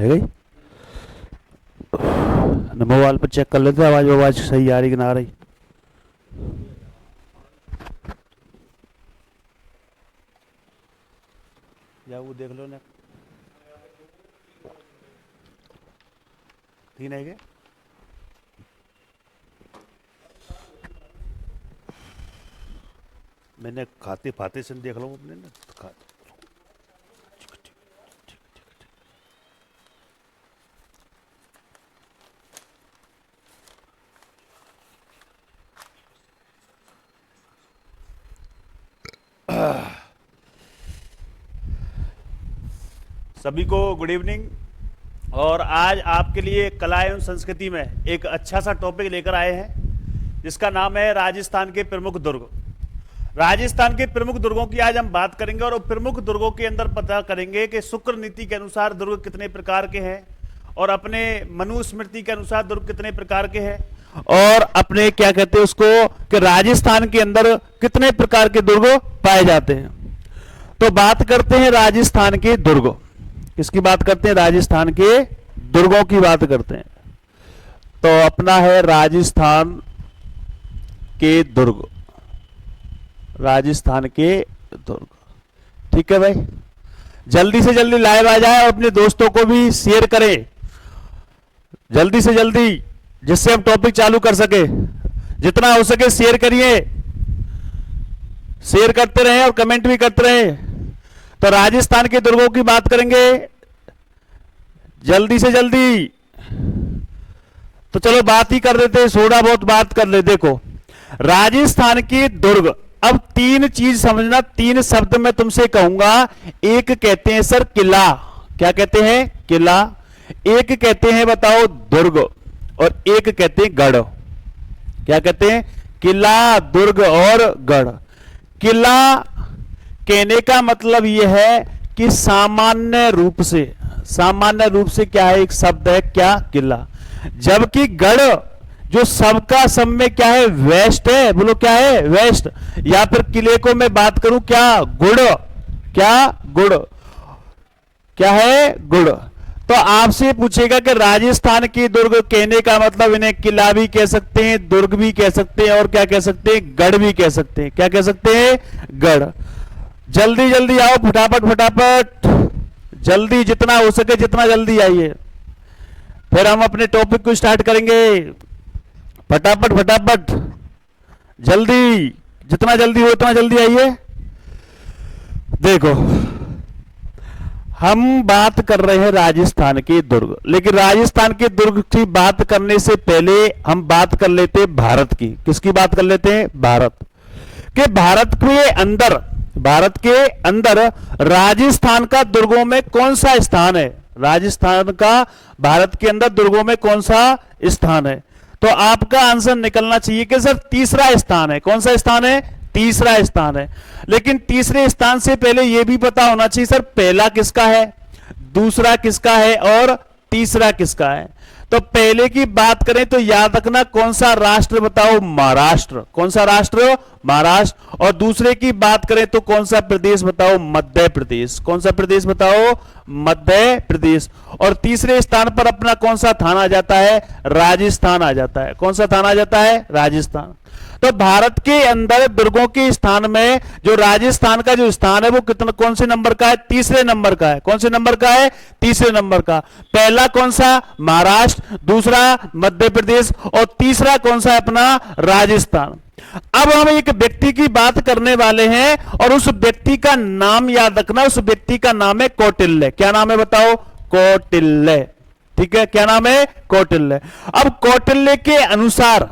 है गई ना। मोबाइल पर चेक कर लेते आवाज आवाज सही आ रही कि ना आ रही। या वो देख लो ना, तीन है क्या? मैंने खाते फाते से देख लो अपने ना खाते। सभी को गुड इवनिंग। और आज आपके लिए कला एवं संस्कृति में एक अच्छा सा टॉपिक लेकर आए हैं जिसका नाम है राजस्थान के प्रमुख दुर्ग। राजस्थान के प्रमुख दुर्गों की आज हम बात करेंगे और प्रमुख दुर्गों के अंदर पता करेंगे कि शुक्र नीति के अनुसार दुर्ग कितने प्रकार के हैं और अपने मनुस्मृति के अनुसार दुर्ग कितने प्रकार के हैं और अपने क्या कहते हैं उसको कि राजस्थान के अंदर कितने प्रकार के दुर्ग पाए जाते हैं। तो बात करते हैं राजस्थान के दुर्ग। किसकी बात करते हैं? राजस्थान के दुर्गों की बात करते हैं। तो अपना है राजस्थान के दुर्ग, राजस्थान के दुर्ग। ठीक है भाई, जल्दी से जल्दी लाइव आ जाए और अपने दोस्तों को भी शेयर करें जल्दी से जल्दी, जिससे हम टॉपिक चालू कर सके। जितना हो सके शेयर करिए, शेयर करते रहें और कमेंट भी करते रहें। तो राजस्थान के दुर्गों की बात करेंगे जल्दी से जल्दी। तो चलो बात ही कर देते, थोड़ा बहुत बात कर ले। देखो राजस्थान के दुर्ग, अब तीन चीज समझना, तीन शब्द मैं तुमसे कहूंगा। एक कहते हैं सर किला, क्या कहते हैं? किला। एक कहते हैं बताओ दुर्ग, और एक कहते हैं गढ़। क्या कहते हैं? किला, दुर्ग और गढ़। किला कहने का मतलब यह है कि सामान्य रूप से, सामान्य रूप से क्या है? एक शब्द है क्या? किला। जबकि गढ़ जो सबका सब में क्या है? वेस्ट है। बोलो क्या है? वेस्ट। या फिर किले को मैं बात करूं क्या? गुड़। क्या? गुड़। क्या है? गुड़। तो आपसे पूछेगा कि राजस्थान की दुर्ग कहने का मतलब इन्हें किला भी कह सकते हैं, दुर्ग भी कह सकते हैं और क्या कह सकते हैं? गढ़ भी कह सकते हैं। क्या कह सकते हैं? गढ़। जल्दी जल्दी आओ, फटाफट फटाफट, जल्दी जितना हो सके जितना जल्दी आइए, फिर हम अपने टॉपिक को स्टार्ट करेंगे। फटाफट फटाफट, जल्दी, जितना जल्दी हो उतना जल्दी आइए। देखो हम बात कर रहे हैं राजस्थान के दुर्ग, लेकिन राजस्थान के दुर्ग की बात करने से पहले हम बात कर लेते हैं भारत की। किसकी बात कर लेते हैं? भारत के। भारत के अंदर राजस्थान का दुर्गों में कौन सा स्थान है? राजस्थान का भारत के अंदर दुर्गों में कौन सा स्थान है? तो आपका आंसर निकलना चाहिए कि सर तीसरा स्थान है। कौन सा स्थान है? तीसरा स्थान है। लेकिन तीसरे स्थान से पहले यह भी पता होना चाहिए सर पहला किसका है, दूसरा किसका है और तीसरा किसका है। तो पहले की बात करें तो याद रखना कौन सा राष्ट्र बताओ? महाराष्ट्र। कौन सा राष्ट्र? महाराष्ट्र। और दूसरे की बात करें तो कौन सा प्रदेश बताओ? मध्य प्रदेश। कौन सा प्रदेश बताओ? मध्य प्रदेश। और तीसरे स्थान पर अपना कौन सा थाना आ जाता है? राजस्थान आ जाता है। कौन सा थाना आ जाता है? राजस्थान। तो भारत के अंदर दुर्गों के स्थान में जो राजस्थान का जो स्थान है वो कितना, कौन से नंबर का है? तीसरे नंबर का है। कौन से नंबर का है? तीसरे नंबर का। पहला कौन सा? महाराष्ट्र, दूसरा मध्य प्रदेश और तीसरा कौन सा है? अपना राजस्थान। अब हम एक व्यक्ति की बात करने वाले हैं और उस व्यक्ति का नाम याद रखना। उस व्यक्ति का नाम है कौटिल्य। क्या नाम है बताओ? कौटिल्य। ठीक है, क्या नाम है? कौटिल्य। अब कौटिल्य के अनुसार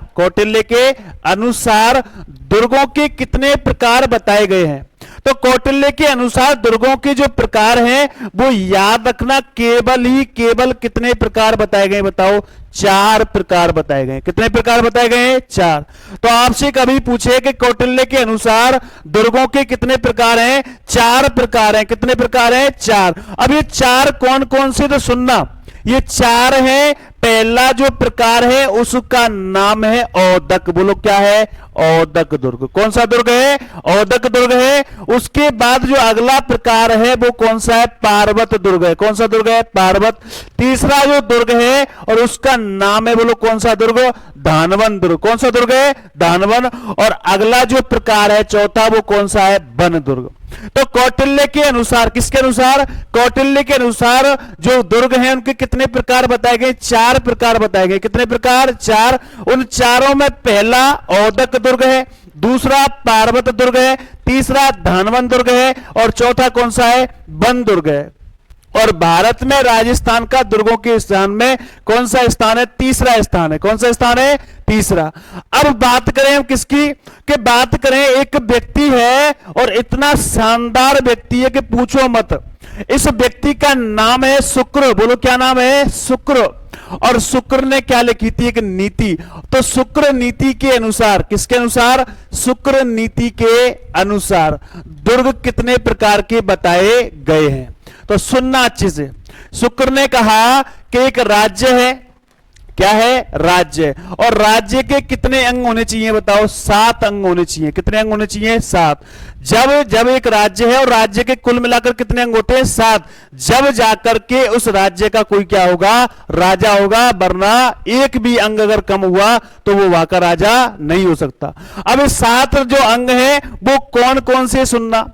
दुर्गों के कितने प्रकार बताए गए हैं? तो कौटिल्य के अनुसार दुर्गों के जो प्रकार हैं वो याद रखना, केवल कितने प्रकार बताए गए बताओ? 4 प्रकार बताए गए। कितने प्रकार बताए गए हैं? 4। तो आपसे कभी पूछे कि कौटिल्य के अनुसार दुर्गों के कितने प्रकार हैं? 4 प्रकार हैं। कितने प्रकार हैं? 4। अब ये 4 कौन कौन से? तो सुनना, ये 4 हैं। पहला जो प्रकार है उसका नाम है औदक। बोलो क्या है? औदक दुर्ग। कौन सा दुर्ग है? औदक दुर्ग है। उसके बाद जो अगला प्रकार है वो कौन सा है? पार्वत दुर्ग है। कौन सा दुर्ग है? पार्वत। तीसरा जो दुर्ग है और उसका नाम है, बोलो कौन सा दुर्ग? धानवन दुर्ग। कौन सा दुर्ग है? धानवन। और अगला जो प्रकार है चौथा वो कौन सा है? वन दुर्ग। तो कौटिल्य के अनुसार, किसके अनुसार? कौटिल्य के अनुसार जो दुर्ग हैं उनके कितने प्रकार बताए गए? 4 प्रकार बताए गए। कितने प्रकार? 4। उन चारों में पहला औदक दुर्ग है, दूसरा पार्वत दुर्ग है, तीसरा धानवन दुर्ग है और चौथा कौन सा है? वन दुर्ग है। और भारत में राजस्थान का दुर्गों के स्थान में कौन सा स्थान है? तीसरा स्थान है। कौन सा स्थान है? तीसरा। अब बात करें हम किसकी? कि बात करें, एक व्यक्ति है और इतना शानदार व्यक्ति है कि पूछो मत। इस व्यक्ति का नाम है शुक्र। बोलो क्या नाम है? शुक्र। और शुक्र ने क्या लिखी थी? एक नीति। तो शुक्र नीति के अनुसार, किसके अनुसार? शुक्र नीति के अनुसार दुर्ग कितने प्रकार के बताए गए हैं? तो सुनना अच्छे से। शुक्र ने कहा कि एक राज्य है। क्या है? राज्य। और राज्य के कितने अंग होने चाहिए बताओ? 7 अंग होने चाहिए। कितने अंग होने चाहिए? 7। जब एक राज्य है और राज्य के कुल मिलाकर कितने अंग होते हैं? 7। जब जाकर के उस राज्य का कोई क्या होगा? राजा होगा, वरना एक भी अंग अगर कम हुआ तो वो वहां का राजा नहीं हो सकता। अब 7 जो अंग है वो कौन कौन से? सुनना।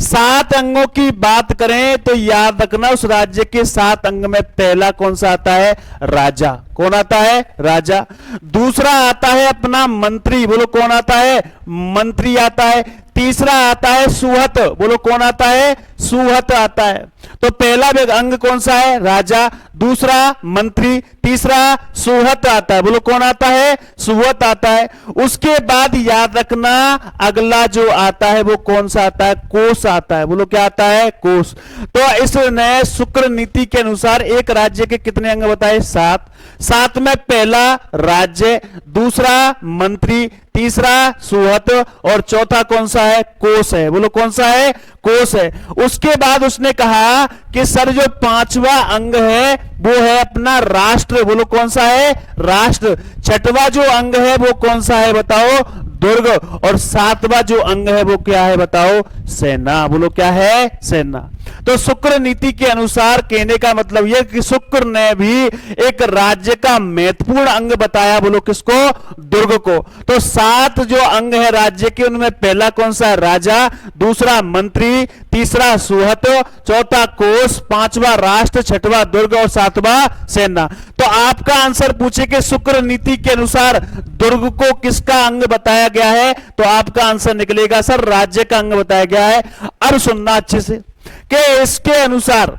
7 अंगों की बात करें तो याद रखना, उस राज्य के 7 अंग में पहला कौन सा आता है? राजा। कौन आता है? राजा। दूसरा आता है अपना मंत्री। बोलो कौन आता है? मंत्री आता है। तीसरा आता है सुहत। बोलो कौन आता है? सुहत आता है। तो पहला अंग कौन सा है? राजा। दूसरा मंत्री, तीसरा सुहत आता है। बोलो कौन आता है? सुहत आता है। उसके बाद याद रखना अगला जो आता है वो कौन सा आता है? कोष आता है। बोलो क्या आता है? कोष। तो इस नए शुक्र नीति के अनुसार एक राज्य के कितने अंग बताए? 7। 7 में पहला राज्य, दूसरा मंत्री, तीसरा सुहत और चौथा कौन सा है? कोष है। बोलो कौन सा है? कोष है। उसके बाद उसने कहा कि सर जो 5वां अंग है वो है अपना राष्ट्र। बोलो कौन सा है? राष्ट्र। 6वां जो अंग है वो कौन सा है बताओ? दुर्ग। और 7वां जो अंग है वो क्या है बताओ? सेना। बोलो क्या है? सेना। तो शुक्र नीति के अनुसार कहने का मतलब यह कि शुक्र ने भी एक राज्य का महत्वपूर्ण अंग बताया। बोलो किसको? दुर्ग को। तो 7 जो अंग है राज्य के उनमें पहला कौन सा है? राजा। दूसरा मंत्री, तीसरा सुहत, चौथा कोष, 5वां राष्ट्र, 6वां दुर्ग और 7वां सेना। तो आपका आंसर पूछे कि शुक्र नीति के अनुसार दुर्ग को किसका अंग बताया गया है, तो आपका आंसर निकलेगा सर राज्य का अंग बताया गया है। अब सुनना अच्छे से कि इसके अनुसार,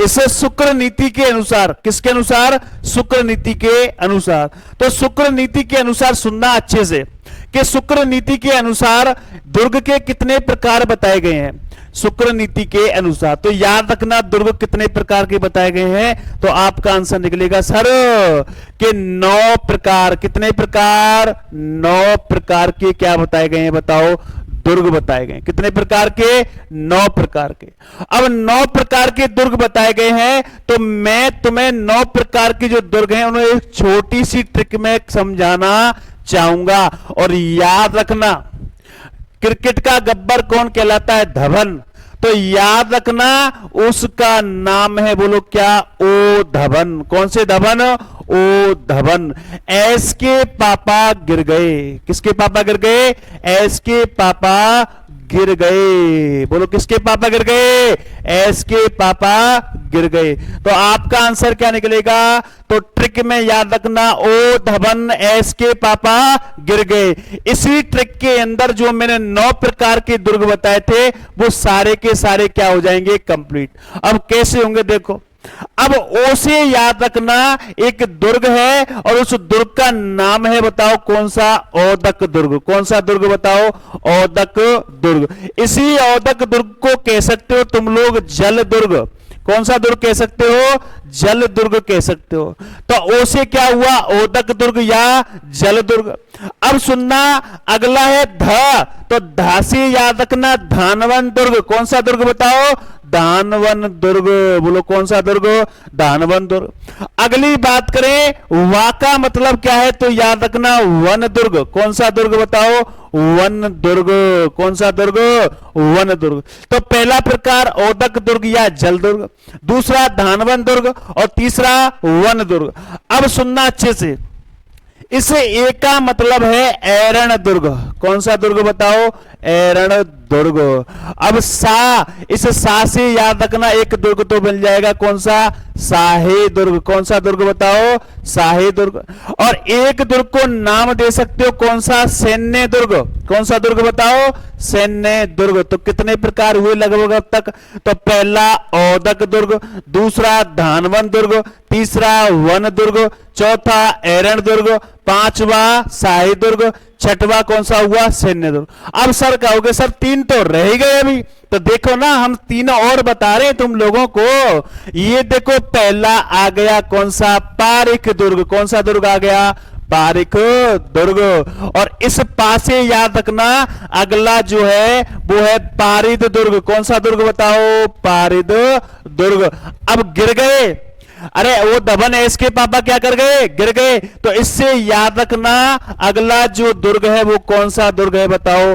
इस शुक्र नीति के अनुसार, किसके अनुसार? शुक्र नीति के अनुसार। तो शुक्र नीति के अनुसार सुनना अच्छे से कि शुक्र नीति के अनुसार दुर्ग के कितने प्रकार बताए गए हैं शुक्र नीति के अनुसार। तो याद रखना दुर्ग कितने प्रकार के बताए गए हैं, तो आपका आंसर निकलेगा सर कि 9 प्रकार। कितने प्रकार? 9 प्रकार के क्या बताए गए हैं बताओ? दुर्ग बताए गए। कितने प्रकार के? 9 प्रकार के। अब 9 प्रकार के दुर्ग बताए गए हैं तो मैं तुम्हें 9 प्रकार के जो दुर्ग हैं उन्हें एक छोटी सी ट्रिक में समझाना चाहूंगा। और याद रखना क्रिकेट का गब्बर कौन कहलाता है? धवन। तो याद रखना उसका नाम है, बोलो क्या? ओ धवन। कौन से धवन? ओ धवन। एस के पापा गिर गए। किसके पापा गिर गए? एस के पापा गिर गए। बोलो किसके पापा गिर गए? एस के पापा गिर गए। तो आपका आंसर क्या निकलेगा? तो ट्रिक में याद रखना ओ धवन एस के पापा गिर गए। इसी ट्रिक के अंदर जो मैंने 9 प्रकार के दुर्ग बताए थे वो सारे के सारे क्या हो जाएंगे? कंप्लीट। अब कैसे होंगे देखो। अब ओ से याद रखना एक दुर्ग है और उस दुर्ग का नाम है बताओ कौन सा? औदक दुर्ग। कौन सा दुर्ग बताओ? औदक दुर्ग। इसी औदक दुर्ग को कह सकते हो तुम लोग जल दुर्ग। कौन सा दुर्ग कह सकते हो? जल दुर्ग कह सकते हो। तो ओ से क्या हुआ? औदक दुर्ग या जल दुर्ग। अब सुनना, अगला है ध, तो धा से याद रखना धानवन दुर्ग। कौन सा दुर्ग बताओ? धानवन दुर्ग। बोलो कौन सा दुर्ग? धानवन दुर्ग। अगली बात करें वा का मतलब क्या है, तो याद रखना वन दुर्ग। कौन सा दुर्ग बताओ? वन दुर्ग। कौन सा दुर्ग? वन दुर्ग। तो पहला प्रकार ओदक दुर्ग या जल दुर्ग, दूसरा धानवन दुर्ग और तीसरा वन दुर्ग। अब सुनना अच्छे से, इस ए का मतलब है ऐरण दुर्ग। कौन सा दुर्ग बताओ? ऐरण दुर्ग। अब सा, इस सा से याद रखना एक दुर्ग तो मिल जाएगा। कौन सा? साहे दुर्ग। कौन सा दुर्ग बताओ? साहे दुर्ग। और एक दुर्ग को नाम दे सकते हो, कौन सा? सैन्य दुर्ग। कौन सा दुर्ग बताओ? सैन्य दुर्ग। तो कितने प्रकार हुए लगभग अब तक? तो पहला औदक दुर्ग, दूसरा धानवन दुर्ग, तीसरा वन दुर्ग, चौथा ऐरण दुर्ग, पांचवा साही दुर्ग, छठवा कौन सा हुआ? सैन्य दुर्ग। अब सर कहोगे सर तीन तो रह ही गए अभी, तो देखो ना हम तीन और बता रहे हैं तुम लोगों को। ये देखो पहला आ गया कौन सा? पारिक दुर्ग। कौन सा दुर्ग आ गया? पारिक दुर्ग। और इस पासे याद रखना अगला जो है वो है पारिद दुर्ग। कौन सा दुर्ग बताओ? पारिद दुर्ग। अब गिर गए, अरे वो दबन है, इसके पापा क्या कर गए? गिर गए। तो इससे याद रखना अगला जो दुर्ग है वो कौन सा दुर्ग है बताओ?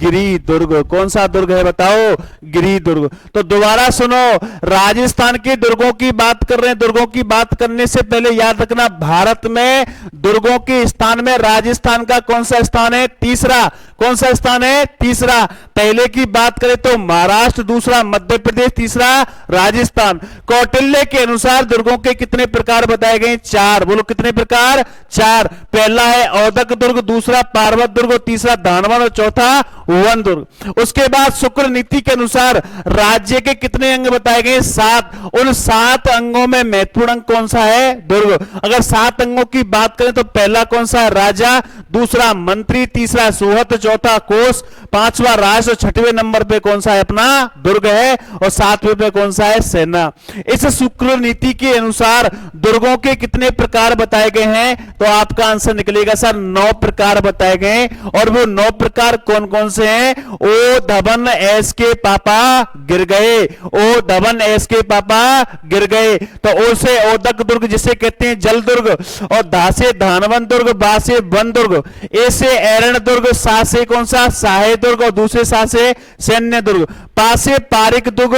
गिरी दुर्ग। कौन सा दुर्ग है बताओ? गिरी दुर्ग। तो दोबारा सुनो, राजस्थान के दुर्गों की बात कर रहे हैं। दुर्गों की बात करने से पहले याद रखना भारत में दुर्गों के स्थान में राजस्थान का कौन सा स्थान है? तीसरा। कौन सा स्थान है? तीसरा। पहले की बात करें तो महाराष्ट्र, दूसरा मध्य प्रदेश, तीसरा राजस्थान। कौटिल्य के अनुसार दुर्गों के कितने प्रकार बताए गए? चार। बोलो कितने प्रकार? चार। पहला है औदक दुर्ग, दूसरा पार्वत दुर्ग, तीसरा धानवन और चौथा वन दुर्ग। उसके बाद शुक्र नीति के अनुसार राज्य के कितने अंग बताए गए? 7। उन 7 अंगों में महत्वपूर्ण अंग कौन सा है? दुर्ग। अगर 7 अंगों की बात करें तो पहला कौन सा है? राजा, दूसरा मंत्री, तीसरा सोहत, चौथा कोष, पांचवा राज और छठवें नंबर पे कौन सा है? अपना दुर्ग है। और 7वें पे कौन सा है? सेना। इस शुक्र नीति के अनुसार दुर्गों के कितने प्रकार बताए गए हैं? तो आपका आंसर निकलेगा सर 9 प्रकार बताए गए। और वो 9 प्रकार कौन कौन से हैं? ओ धवन एस के पापा गिर गए। ओ धवन एस के पापा गिर गए। तो ओ से ओदक दुर्ग जिसे कहते हैं जल दुर्ग, और धा से धानवन दुर्ग, बा से वन दुर्ग, ए से ऐरण दुर्ग, सा से कौन सा? साहे दुर्ग, और दूसरे सा से सैन्य दुर्ग, पा से पारिक दुर्ग,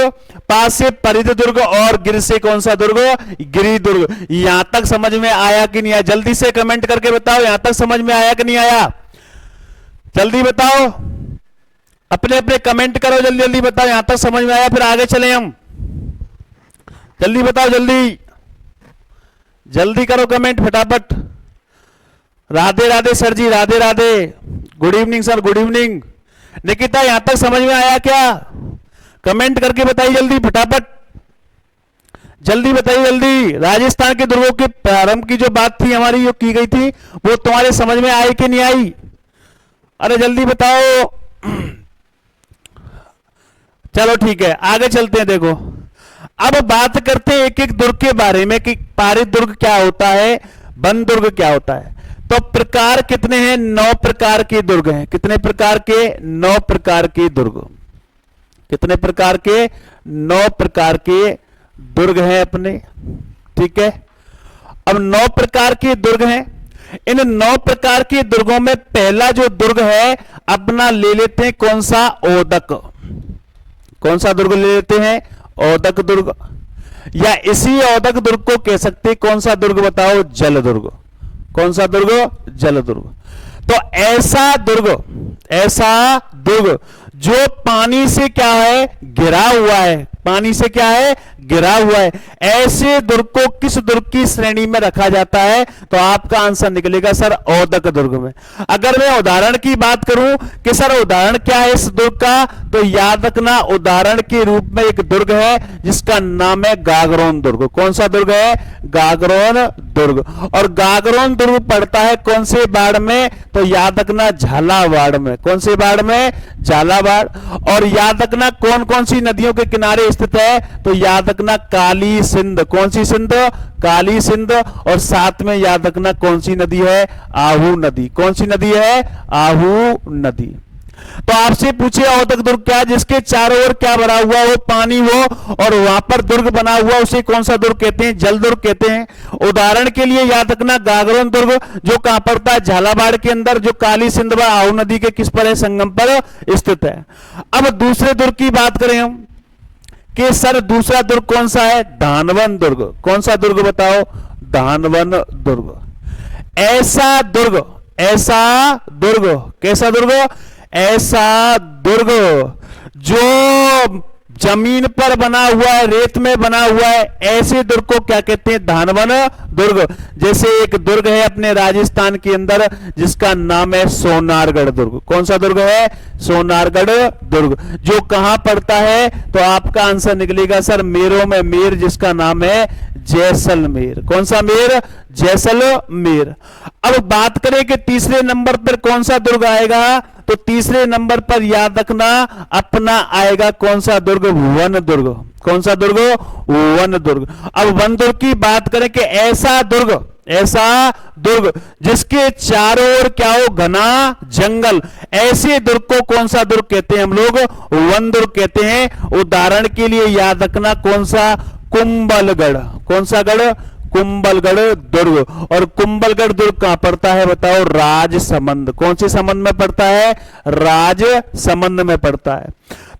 पा से परिध दुर्ग, और गिर से कौन सा दुर्ग? गिरी दुर्ग। यहां तक समझ में आया कि नहीं आया? जल्दी से कमेंट करके बताओ यहां तक समझ में आया कि नहीं आया? जल्दी बताओ, अपने अपने कमेंट करो, जल्दी जल्दी बताओ यहां तक समझ में आया, फिर आगे चले हम। जल्दी बताओ, जल्दी जल्दी करो कमेंट फटाफट। Radhe Radhe sir ji, Radhe Radhe. Good evening sir, good evening. Nikita यहां तक समझ में आया क्या? कमेंट करके बताइए जल्दी फटाफट, जल्दी बताइए जल्दी। राजस्थान के दुर्गों के प्रारंभ की जो बात थी हमारी, जो की गई थी, वो तुम्हारे समझ में आई कि नहीं आई? अरे जल्दी बताओ। चलो ठीक है, आगे चलते हैं। देखो अब बात करते हैं एक एक दुर्ग के बारे में कि पारित दुर्ग क्या होता है, वन दुर्ग क्या होता है। तो प्रकार कितने हैं? 9 प्रकार के दुर्ग हैं। कितने प्रकार के? 9 प्रकार के दुर्ग। कितने प्रकार के? 9 प्रकार के दुर्ग हैं अपने। ठीक है, अब 9 प्रकार के दुर्ग हैं। इन 9 प्रकार के दुर्गों में पहला जो दुर्ग है अपना ले लेते हैं कौन सा? ओदक। कौन सा दुर्ग ले लेते हैं? ओदक दुर्ग। या इसी ओदक दुर्ग को कह सकते हैं कौन सा दुर्ग बताओ? जल दुर्ग। कौन सा दुर्ग? जल दुर्ग। तो ऐसा दुर्ग जो पानी से क्या है? घिरा हुआ है। पानी से क्या है? घिरा हुआ है। ऐसे दुर्ग को किस दुर्ग की श्रेणी में रखा जाता है? तो आपका आंसर निकलेगा सर ओदक दुर्ग में। अगर मैं उदाहरण की बात करूं कि सर उदाहरण क्या है इस दुर्ग का, तो याद रखना उदाहरण के रूप में एक दुर्ग है जिसका नाम है गागरोन दुर्ग। कौन सा दुर्ग है? गागरोन दुर्ग। और गागरोन दुर्ग पड़ता है कौन से बाढ़ में? तो याद रखना झालावाड़ में। कौन से बाढ़ में? झालावाड़। और याद रखना कौन कौन सी नदियों के किनारे स्थित है? तो याद रखना काली सिंध। कौन सी सिंध? काली सिंध। और साथ में याद रखना कौन सी नदी है? आहू नदी। कौन सी नदी है? आहू नदी। तो आपसे पूछे औदक दुर्ग क्या है? जिसके चारों ओर क्या भरा हुआ हो? पानी हो और वहां पर दुर्ग बना हुआ, उसे कौन सा दुर्ग कहते हैं? जल दुर्ग कहते हैं। उदाहरण के लिए याद रखना गागरोन दुर्ग जो कहां पड़ता है? झालावाड़ के अंदर, जो काली सिंध व आहू नदी के किस पर है? संगम पर स्थित है। अब दूसरे दुर्ग की बात करें हम कि सर दूसरा दुर्ग कौन सा है? धानवन दुर्ग। कौन सा दुर्ग बताओ? धानवन दुर्ग। ऐसा दुर्ग, ऐसा दुर्ग, कैसा दुर्ग? ऐसा दुर्ग जो जमीन पर बना हुआ है, रेत में बना हुआ है, ऐसे दुर्ग को क्या कहते हैं? धानवन दुर्ग। जैसे एक दुर्ग है अपने राजस्थान के अंदर जिसका नाम है सोनारगढ़ दुर्ग। कौन सा दुर्ग है? सोनारगढ़ दुर्ग। जो कहां पड़ता है? तो आपका आंसर निकलेगा सर मेरों में मेर, जिसका नाम है जैसलमेर। कौन सा मेर? जैसलमेर। अब बात करें कि तीसरे नंबर पर कौन सा दुर्ग आएगा? तो तीसरे नंबर पर याद रखना अपना आएगा कौन सा दुर्ग? वन दुर्ग। कौन सा दुर्ग? वन दुर्ग। अब वन दुर्ग की बात करें कि ऐसा दुर्ग, ऐसा दुर्ग जिसके चारों ओर क्या हो? घना जंगल, ऐसे दुर्ग को कौन सा दुर्ग कहते हैं? हम लोग वन दुर्ग कहते हैं। उदाहरण के लिए याद रखना कौन सा? कुंभलगढ़। कौन सा गढ़? कुंभलगढ़ दुर्ग। और कुंभलगढ़ दुर्ग कहां पड़ता है बताओ? राजसमंद। कौन से संबंध में पड़ता है? राजसमंद में पड़ता है।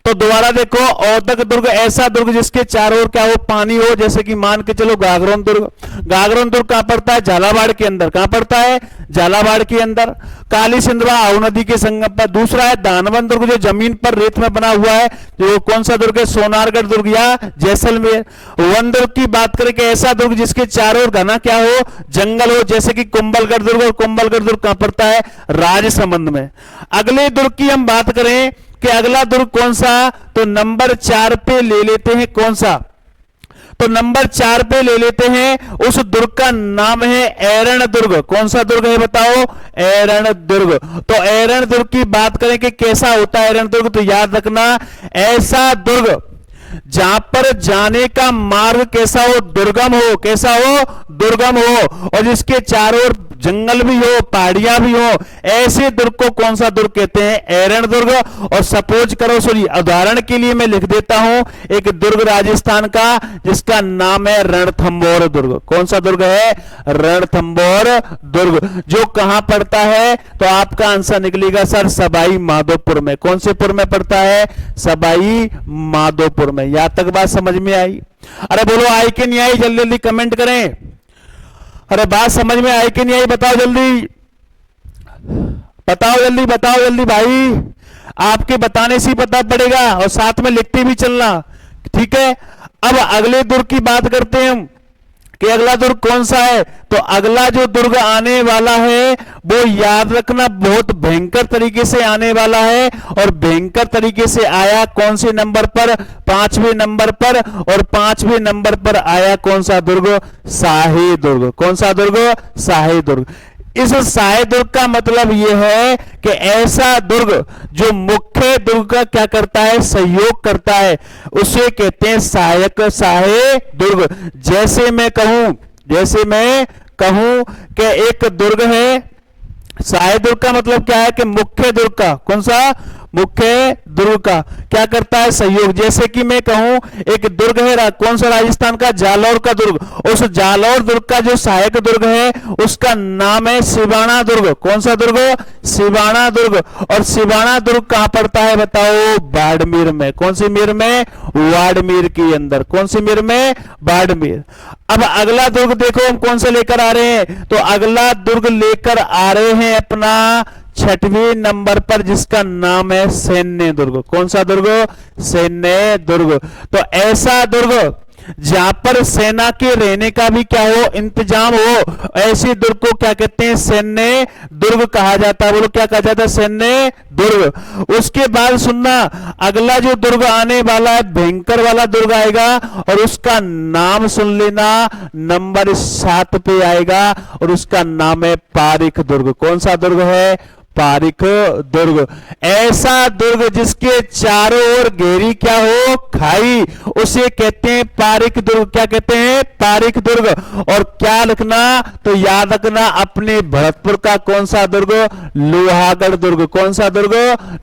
तो दोबारा देखो, औदक दुर्ग ऐसा दुर्ग जिसके चारों ओर क्या हो? पानी हो, जैसे कि मान के चलो गागरोन दुर्ग। गागरोन दुर्ग कहां पड़ता है? झालावाड़ के अंदर। कहां पड़ता है? झालावाड़ के अंदर, काली सिंध व आहू नदी के संगम पर। दूसरा है दानवन दुर्ग जो जमीन पर रेत में बना हुआ है, जो कौन सा दुर्ग है? सोनारगढ़ दुर्ग या जैसलमेर। वन दुर्ग की बात करें कि ऐसा दुर्ग जिसके चारों ओर घना क्या हो? जंगल हो, जैसे कि कुंभलगढ़ दुर्ग। और कुंभलगढ़ दुर्ग कहां पड़ता है? राजसमंद में। अगले दुर्ग की हम बात करें कि अगला दुर्ग कौन सा? तो नंबर 4 पे ले लेते हैं कौन सा? तो नंबर 4 पे ले लेते हैं, उस दुर्ग का नाम है ऐरण दुर्ग। कौन सा दुर्ग है बताओ? ऐरण दुर्ग। तो ऐरण दुर्ग की बात करें कि कैसा होता है ऐरण दुर्ग? तो याद रखना ऐसा दुर्ग जहां पर जाने का मार्ग कैसा हो? दुर्गम हो। कैसा हो? दुर्गम हो। और जिसके चारों ओर जंगल भी हो, पहाड़ियां भी हो, ऐसे दुर्ग को कौन सा दुर्ग कहते हैं? ऐरण दुर्ग। और सपोज करो, सॉरी उदाहरण के लिए मैं लिख देता हूं एक दुर्ग राजस्थान का जिसका नाम है रणथंभौर दुर्ग। कौन सा दुर्ग है? रणथंभौर दुर्ग। जो कहां पड़ता है? तो आपका आंसर निकलेगा सर सवाई माधोपुर में। कौन से पुर में पड़ता है? सवाई माधोपुर में। यहां तक बात समझ में आई? अरे बोलो आई कि नहीं आई? जल्दी जल्दी कमेंट करें। अरे बात समझ में आई कि नहीं आई? बताओ जल्दी, बताओ जल्दी, बताओ जल्दी भाई। आपके बताने से ही पता पड़ेगा और साथ में लिखते भी चलना, ठीक है। अब अगले दुर्ग की बात करते हैं हम कि अगला दुर्ग कौन सा है। तो अगला जो दुर्ग आने वाला है वो याद रखना बहुत भयंकर तरीके से आने वाला है। और भयंकर तरीके से आया कौन से नंबर पर? 5वें नंबर पर। और 5वें नंबर पर आया कौन सा दुर्ग? शाही दुर्ग। कौन सा दुर्ग? शाही दुर्ग। इस शाही दुर्ग का मतलब यह है कि ऐसा दुर्ग जो मुख्य दुर्ग का क्या करता है? सहयोग करता है, उसे कहते हैं सहायक शाही दुर्ग। जैसे मैं कहूं कि एक दुर्ग है, शाही दुर्ग का मतलब क्या है? कि मुख्य दुर्ग का, कौन सा? मुख्य दुर्ग का क्या करता है? सहयोग। जैसे कि मैं कहूं एक दुर्ग है, कौन सा? राजस्थान का जालौर का दुर्ग। उस जालौर दुर्ग का जो सहायक दुर्ग है उसका नाम है सिवाना दुर्ग। कौन सा दुर्ग? सिवाना दुर्ग। और सिवाना दुर्ग कहां पड़ता है बताओ? बाड़मेर में। कौन सी मेर में? बाड़मेर के अंदर। कौन सी मेर में? बाड़मेर। अब अगला दुर्ग देखो हम कौन सा लेकर आ रहे हैं। तो अगला दुर्ग लेकर आ रहे हैं अपना 6वें नंबर पर जिसका नाम है सैन्य दुर्ग। कौन सा दुर्ग? सैन्य दुर्ग। तो ऐसा दुर्ग जहां पर सेना के रहने का भी क्या हो, इंतजाम हो, ऐसे दुर्ग को क्या कहते हैं, सैन्य दुर्ग कहा जाता है। बोलो क्या कहा जाता है, सैन्य दुर्ग। उसके बाद सुनना, अगला जो दुर्ग आने वाला है भयंकर वाला दुर्ग आएगा, और उसका नाम सुन लेना, नंबर 7 पे आएगा, और उसका नाम है पारीख दुर्ग। कौन सा दुर्ग है, पारीख दुर्ग। ऐसा दुर्ग जिसके चारों ओर घेरी क्या हो, खाई, उसे कहते हैं पारीख दुर्ग। क्या कहते हैं, पारीख दुर्ग। और क्या लिखना, तो याद रखना अपने भरतपुर का कौन सा दुर्ग, लोहागढ़ दुर्ग। कौन सा दुर्ग,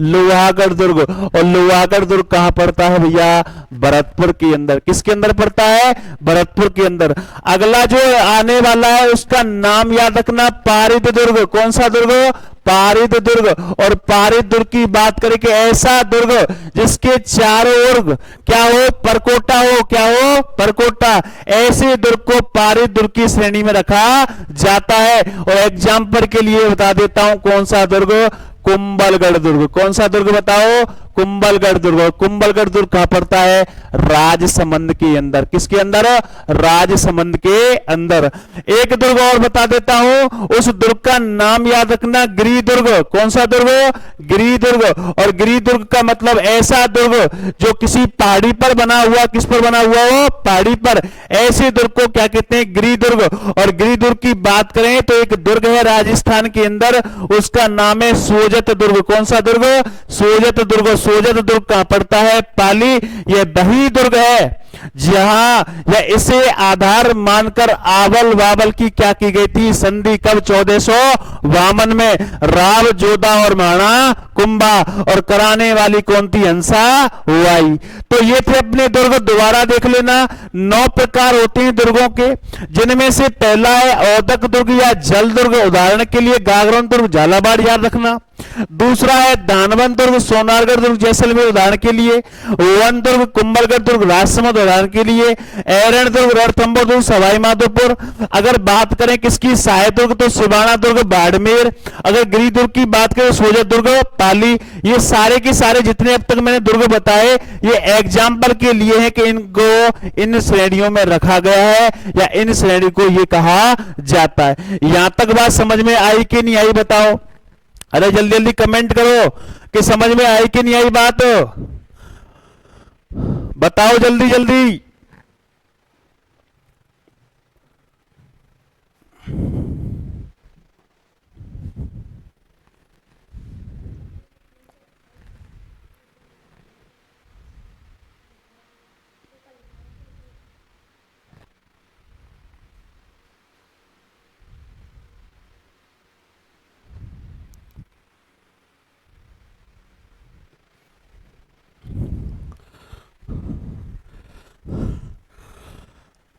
लोहागढ़ दुर्ग। और लोहागढ़ दुर्ग कहां पड़ता है भैया, भरतपुर के अंदर। किसके अंदर पड़ता है, भरतपुर के अंदर। अगला जो आने वाला है उसका नाम याद रखना, पारिद दुर्ग। कौन सा दुर्ग, पारिद दुर्ग। और पारिद दुर्ग की बात करें कि ऐसा दुर्ग जिसके चारों ओर क्या हो, परकोटा हो, क्या हो, परकोटा। ऐसे दुर्ग को पारिद दुर्ग की श्रेणी में रखा जाता है। और एग्जाम्पल के लिए बता देता हूं कौन सा दुर्ग, कुंभलगढ़ दुर्ग। कौन सा दुर्ग बताओ, कुंभलगढ़ दुर्ग। और कुंभलगढ़ दुर्ग कहां पड़ता है, राजसमंद के अंदर। किसके अंदर, राजसमंद के अंदर। एक दुर्ग और बता देता हूं, उस दुर्ग का नाम याद रखना, गिरि दुर्ग। कौन सा दुर्ग, गिरि दुर्ग। और गिरि दुर्ग का मतलब ऐसा दुर्ग जो किसी पहाड़ी पर बना हुआ, किस पर बना हुआ हो, पहाड़ी पर। ऐसे दुर्ग को क्या कहते हैं, गिरि दुर्ग। और गिरि दुर्ग की बात करें तो एक दुर्ग है राजस्थान के अंदर, उसका नाम है सोजत दुर्ग। कौन सा दुर्ग, सोजत दुर्ग। सोजत दुर्ग कहां पड़ता है, पाली। यह वही दुर्ग है जहां या इसे आधार मानकर आवल बावल की क्या की गई थी, संधि। कब, 1452 में। राव, जोधा और महाराणा कुंभा। और कराने वाली कौन थी, हंसा हुआई। तो ये थे अपने दुर्ग। दोबारा देख लेना, 9 प्रकार होते हैं दुर्गों के, जिनमें से पहला है औदक दुर्ग या जल दुर्ग। उदाहरण के लिए गागरोन दुर्ग, झालावाड़ याद रखना। दूसरा है दानवन दुर्ग, सोनारगढ़ दुर्ग, जैसलमेर उदाहरण के लिए। वन दुर्ग, कुंभलगढ़ दुर्ग, राजसमंद उदाहरण के लिए। एरण दुर्ग, रणथंभौर दुर्ग, सवाई माधोपुर। अगर बात करें किसकी, सहाय दुर्ग, तो सिवाना दुर्ग, बाड़मेर। अगर गिरि दुर्ग की बात करें, सोजत दुर्ग, पाली। ये सारे के सारे जितने अब तक मैंने दुर्ग बताए, ये एग्जाम्पल के लिए है कि इनको इन श्रेणियों में रखा गया है, या इन श्रेणी को ये कहा जाता है। यहां तक बात समझ में आई कि नहीं आई, बताओ। अरे जल्दी जल्दी कमेंट करो कि समझ में आई कि नहीं आई बात, बताओ जल्दी जल्दी।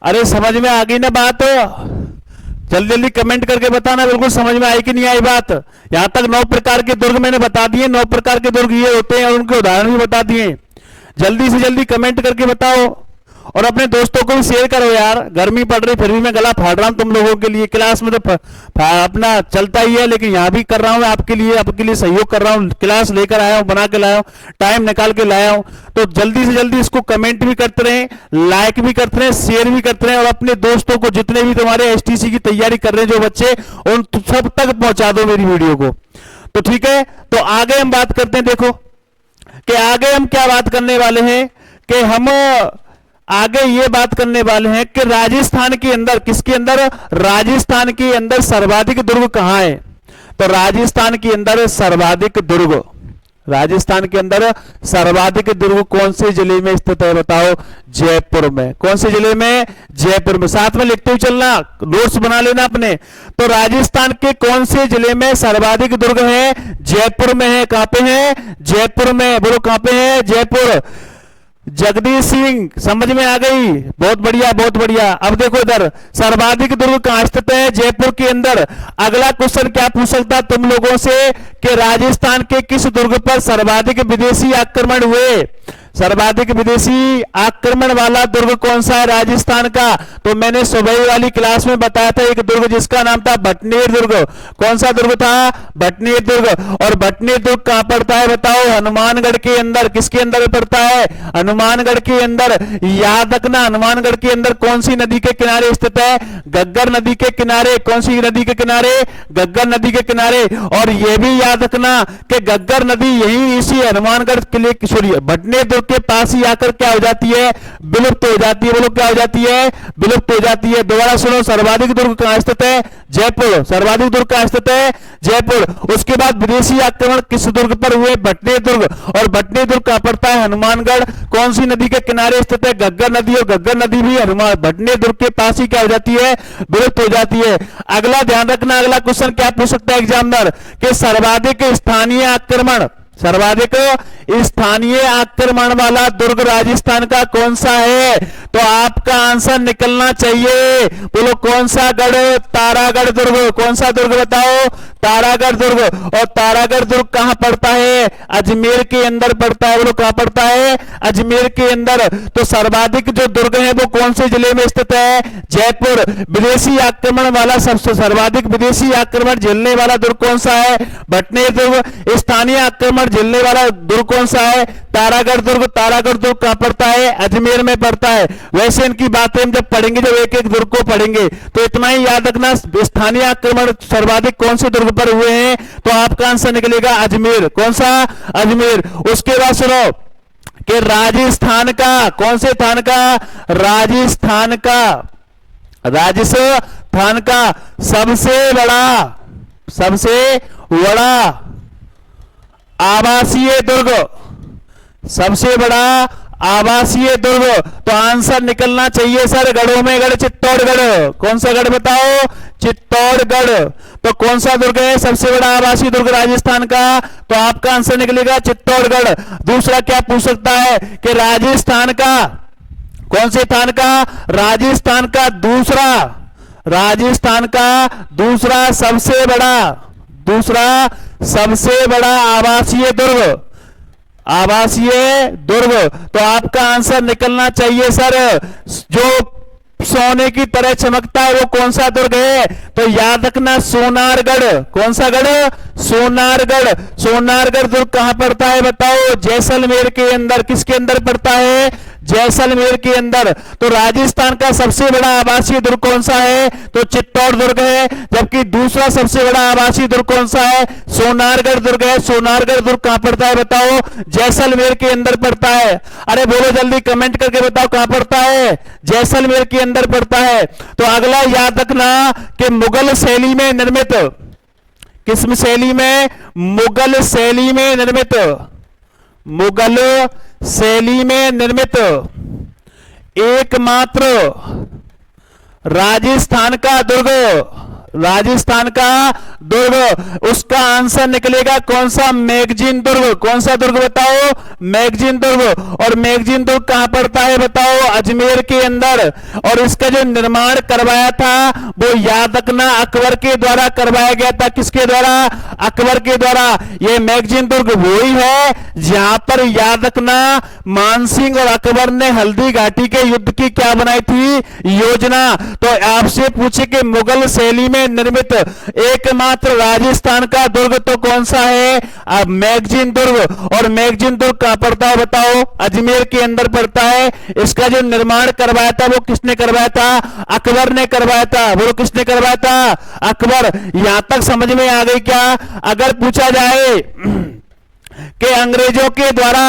अरे समझ में आ गई ना बात, जल्दी जल्दी कमेंट करके बताना बिल्कुल समझ में आई कि नहीं आई बात। यहां तक 9 प्रकार के दुर्ग मैंने बता दिए, 9 प्रकार के दुर्ग ये होते हैं और उनके उदाहरण भी बता दिए। जल्दी से जल्दी कमेंट करके बताओ, और अपने दोस्तों को भी शेयर करो यार। गर्मी पड़ रही फिर भी मैं गला फाड़ रहा हूं तुम लोगों के लिए। क्लास में तो अपना चलता ही है, लेकिन यहां भी कर रहा हूं आपके लिए सहयोग कर रहा हूं। क्लास लेकर आया हूं, बना के लाया हूं, टाइम निकाल के लाया हूं। तो जल्दी से जल्दी इसको कमेंट भी करते रहे, लाइक भी करते रहे, शेयर भी करते रहे, और अपने दोस्तों को, जितने भी तुम्हारे एसटीसी की तैयारी कर रहे हैं जो बच्चे, उन सब तक पहुंचा दो मेरी वीडियो को। तो ठीक है, तो आगे हम बात करते हैं। देखो कि आगे हम क्या बात करने वाले हैं, कि हम आगे ये बात करने वाले हैं कि राजस्थान के अंदर, किसके अंदर, राजस्थान के अंदर सर्वाधिक दुर्ग कहां है। तो राजस्थान के अंदर सर्वाधिक दुर्ग, राजस्थान के अंदर सर्वाधिक दुर्ग कौन से जिले में स्थित है, बताओ। जयपुर में। कौन से जिले में, जयपुर में। साथ में लिखते हुए चलना, नोट्स बना लेना अपने। तो राजस्थान के कौन से जिले में सर्वाधिक दुर्ग है, जयपुर में है। कहां पे है, जयपुर में। बोलो कहां पे है, जयपुर। जगदीश सिंह, समझ में आ गई, बहुत बढ़िया बहुत बढ़िया। अब देखो इधर सर्वाधिक दुर्ग कहां स्थित है, जयपुर के अंदर। अगला क्वेश्चन क्या पूछ सकता तुम लोगों से कि राजस्थान के किस दुर्ग पर सर्वाधिक विदेशी आक्रमण हुए? सर्वाधिक विदेशी आक्रमण वाला दुर्ग कौन सा है राजस्थान का? तो मैंने सुबह वाली क्लास में बताया था एक दुर्ग जिसका नाम था भटनेर दुर्ग। कौन सा दुर्ग था? भटनेर दुर्ग। और भटनेर दुर्ग कहां पड़ता है बताओ? हनुमानगढ़ के अंदर। किसके अंदर पड़ता है? हनुमानगढ़ के अंदर। याद रखना, हनुमानगढ़ के अंदर कौन सी नदी के किनारे स्थित है? गग्गर नदी के किनारे। कौन सी नदी के किनारे? गग्गर नदी के किनारे। और यह भी याद रखना कि गग्गर नदी यही इसी हनुमानगढ़ किले भटनेर दुर्ग के पास ही आकर क्या हो जाती है? विलुप्त हो जाती है। बोलो क्या हो जाती है? विलुप्त हो जाती है। दोबारा सुनो, सर्वाधिक दुर्ग कहां स्थित है? जयपुर। सर्वाधिक दुर्ग कहां स्थित है? जयपुर। उसके बाद विदेशी आक्रमण किस दुर्ग पर हुए? भटनेर दुर्ग। और भटनेर दुर्ग कहां पड़ता है? हनुमानगढ़। कौन सी नदी के किनारे स्थित है? गग्गर नदी। और गग्गर नदी भी हनुमान भटनेर दुर्ग के पास ही क्या हो जाती है? विलुप्त हो जाती है। अगला ध्यान रखना, अगला क्वेश्चन क्या पूछ सकता है एग्जामिनर कि सर्वाधिक स्थानीय आक्रमण, सर्वाधिक स्थानीय आक्रमण वाला दुर्ग राजस्थान का कौन सा है? तो आपका आंसर निकलना चाहिए। बोलो कौन सा गढ़? तारागढ़ दुर्ग। कौन सा दुर्ग बताओ? तारागढ़ दुर्ग। और तारागढ़ दुर्ग कहां पड़ता है? अजमेर के अंदर पड़ता है। बोलो कहां पड़ता है? अजमेर के अंदर। तो सर्वाधिक जो दुर्ग है वो कौन से जिले में स्थित है? जयपुर। विदेशी आक्रमण वाला, सबसे सर्वाधिक विदेशी आक्रमण झेलने वाला दुर्ग कौन सा है? भटनेर दुर्ग। स्थानीय आक्रमण झेलने वाला दुर्ग कौन सा है? तारागढ़ दुर्ग। तारागढ़ दुर्ग कहां पड़ता है? अजमेर में पड़ता है। वैसे इनकी बातें हम जब पढ़ेंगे, जब एक एक दुर्ग को पढ़ेंगे, तो इतना ही याद रखना, स्थानीय आक्रमण सर्वाधिक कौन से दुर्ग पर हुए हैं? तो आपका आंसर निकलेगा अजमेर। कौन सा? अजमेर। उसके बाद सुनो कि राजस्थान का, कौन से स्थान का? राजस्थान का, राजस्थान का सबसे बड़ा आवासीय दुर्ग, सबसे बड़ा आवासीय दुर्ग। तो आंसर निकलना चाहिए सर गढ़ों में गढ़, चित्तौड़गढ़। कौन सा गढ़ बताओ? चित्तौड़गढ़। तो कौन सा दुर्ग है सबसे बड़ा आवासीय दुर्ग राजस्थान का? तो आपका आंसर निकलेगा चित्तौड़गढ़। दूसरा क्या पूछ सकता है कि राजस्थान का, कौन से स्थान का? राजस्थान का दूसरा, राजस्थान का दूसरा सबसे बड़ा आवासीय दुर्ग, आवासीय दुर्ग। तो आपका आंसर निकलना चाहिए सर, जो सोने की तरह चमकता है वो कौन सा दुर्ग है? तो याद रखना सोनारगढ़। कौन सा गढ़? सोनारगढ़। सोनारगढ़ दुर्ग कहां पड़ता है बताओ? जैसलमेर के अंदर। किसके अंदर पड़ता है? जैसलमेर के अंदर। तो राजस्थान का सबसे बड़ा आवासीय दुर्ग कौन सा है? तो चित्तौड़ दुर्ग है। जबकि दूसरा सबसे बड़ा आवासीय दुर्ग कौन सा है? सोनारगढ़ दुर्ग है। सोनारगढ़ दुर्ग कहां पड़ता है बताओ? जैसलमेर के अंदर पड़ता है। अरे बोलो जल्दी, कमेंट करके बताओ कहां पड़ता है? जैसलमेर के अंदर पड़ता है। तो अगला याद रखना कि मुगल शैली में निर्मित, किस शैली में? मुगल शैली में निर्मित, मुगल शैली में निर्मित एकमात्र राजस्थान का दुर्ग, राजस्थान का दुर्ग, उसका आंसर निकलेगा कौन सा? मैगजीन दुर्ग। कौन सा दुर्ग बताओ? मैगजीन दुर्ग। और मैगजीन दुर्ग कहां पड़ता है बताओ? अजमेर के अंदर। और इसका जो निर्माण करवाया था वो याद रखना अकबर के द्वारा करवाया गया था। किसके द्वारा? अकबर के द्वारा। ये मैगजीन दुर्ग वही है जहां पर याद रखना मानसिंह और अकबर ने हल्दी घाटी के युद्ध की क्या बनाई थी? योजना। तो आपसे पूछे कि मुगल शैली में निर्मित एकमात्र राजस्थान का दुर्ग तो कौन सा है? अब मैगजीन दुर्ग। और मैगजीन दुर्ग कहां पड़ता है बताओ? अजमेर के अंदर पड़ता है। इसका जो निर्माण करवाया था वो किसने करवाया था? अकबर ने करवाया था। बोलो किसने करवाया था? अकबर। यहां तक समझ में आ गई क्या? अगर पूछा जाए कि अंग्रेजों के द्वारा,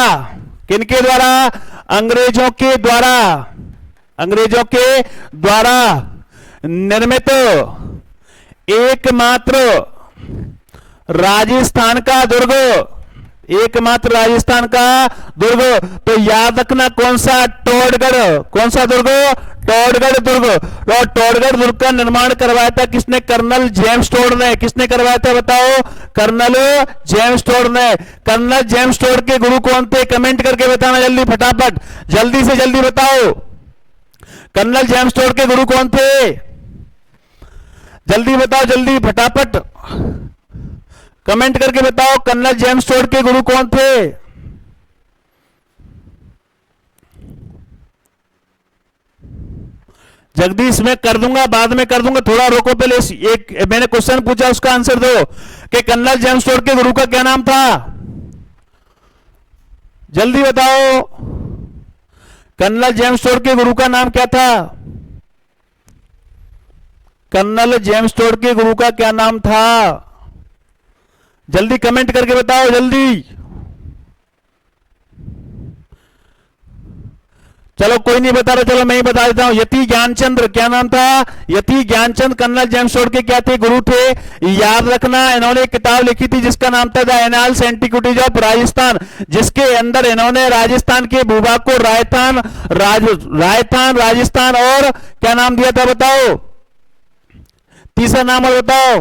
किनके द्वारा? अंग्रेजों के द्वारा, अंग्रेजों के द्वारा निर्मित एकमात्र राजस्थान का दुर्ग, एकमात्र राजस्थान का दुर्ग, तो याद रखना कौन सा? टोडगढ़। कौन सा दुर्ग? टोडगढ़ दुर्ग। और टोडगढ़ दुर्ग का निर्माण करवाया था किसने? कर्नल जेम्स टोड ने। किसने करवाया था बताओ? कर्नल जेम्स टोड ने। कर्नल जेम्स टोड के गुरु कौन थे? कमेंट करके बताना जल्दी, फटाफट, जल्दी से जल्दी बताओ। कर्नल जेम्स टोड के गुरु कौन थे? जल्दी बताओ, जल्दी फटाफट। कमेंट करके बताओ कर्नल जेम्स टोड के गुरु कौन थे? जगदीश मैं कर दूंगा, बाद में कर दूंगा, थोड़ा रोको, पहले एक मैंने क्वेश्चन पूछा उसका आंसर दो कि कर्नल जेम्स टोड के गुरु का क्या नाम था? जल्दी बताओ, कर्नल जेम्स टोड के गुरु का नाम क्या था? कर्नल जेम्स टोड के गुरु का क्या नाम था? जल्दी कमेंट करके बताओ, जल्दी। चलो कोई नहीं बता रहा, चलो मैं ही बता देता हूं। यति ज्ञानचंद्र, क्या नाम था? यति ज्ञानचंद कर्नल जेम्स टोड के क्या थे? गुरु थे। याद रखना, इन्होंने एक किताब लिखी थी जिसका नाम था the annals antiquities of Rajasthan, जिसके अंदर इन्होंने राजस्थान के भूभाग को राजस्थान राजस्थान और क्या नाम दिया था बताओ? तीसरा नाम और बताओ,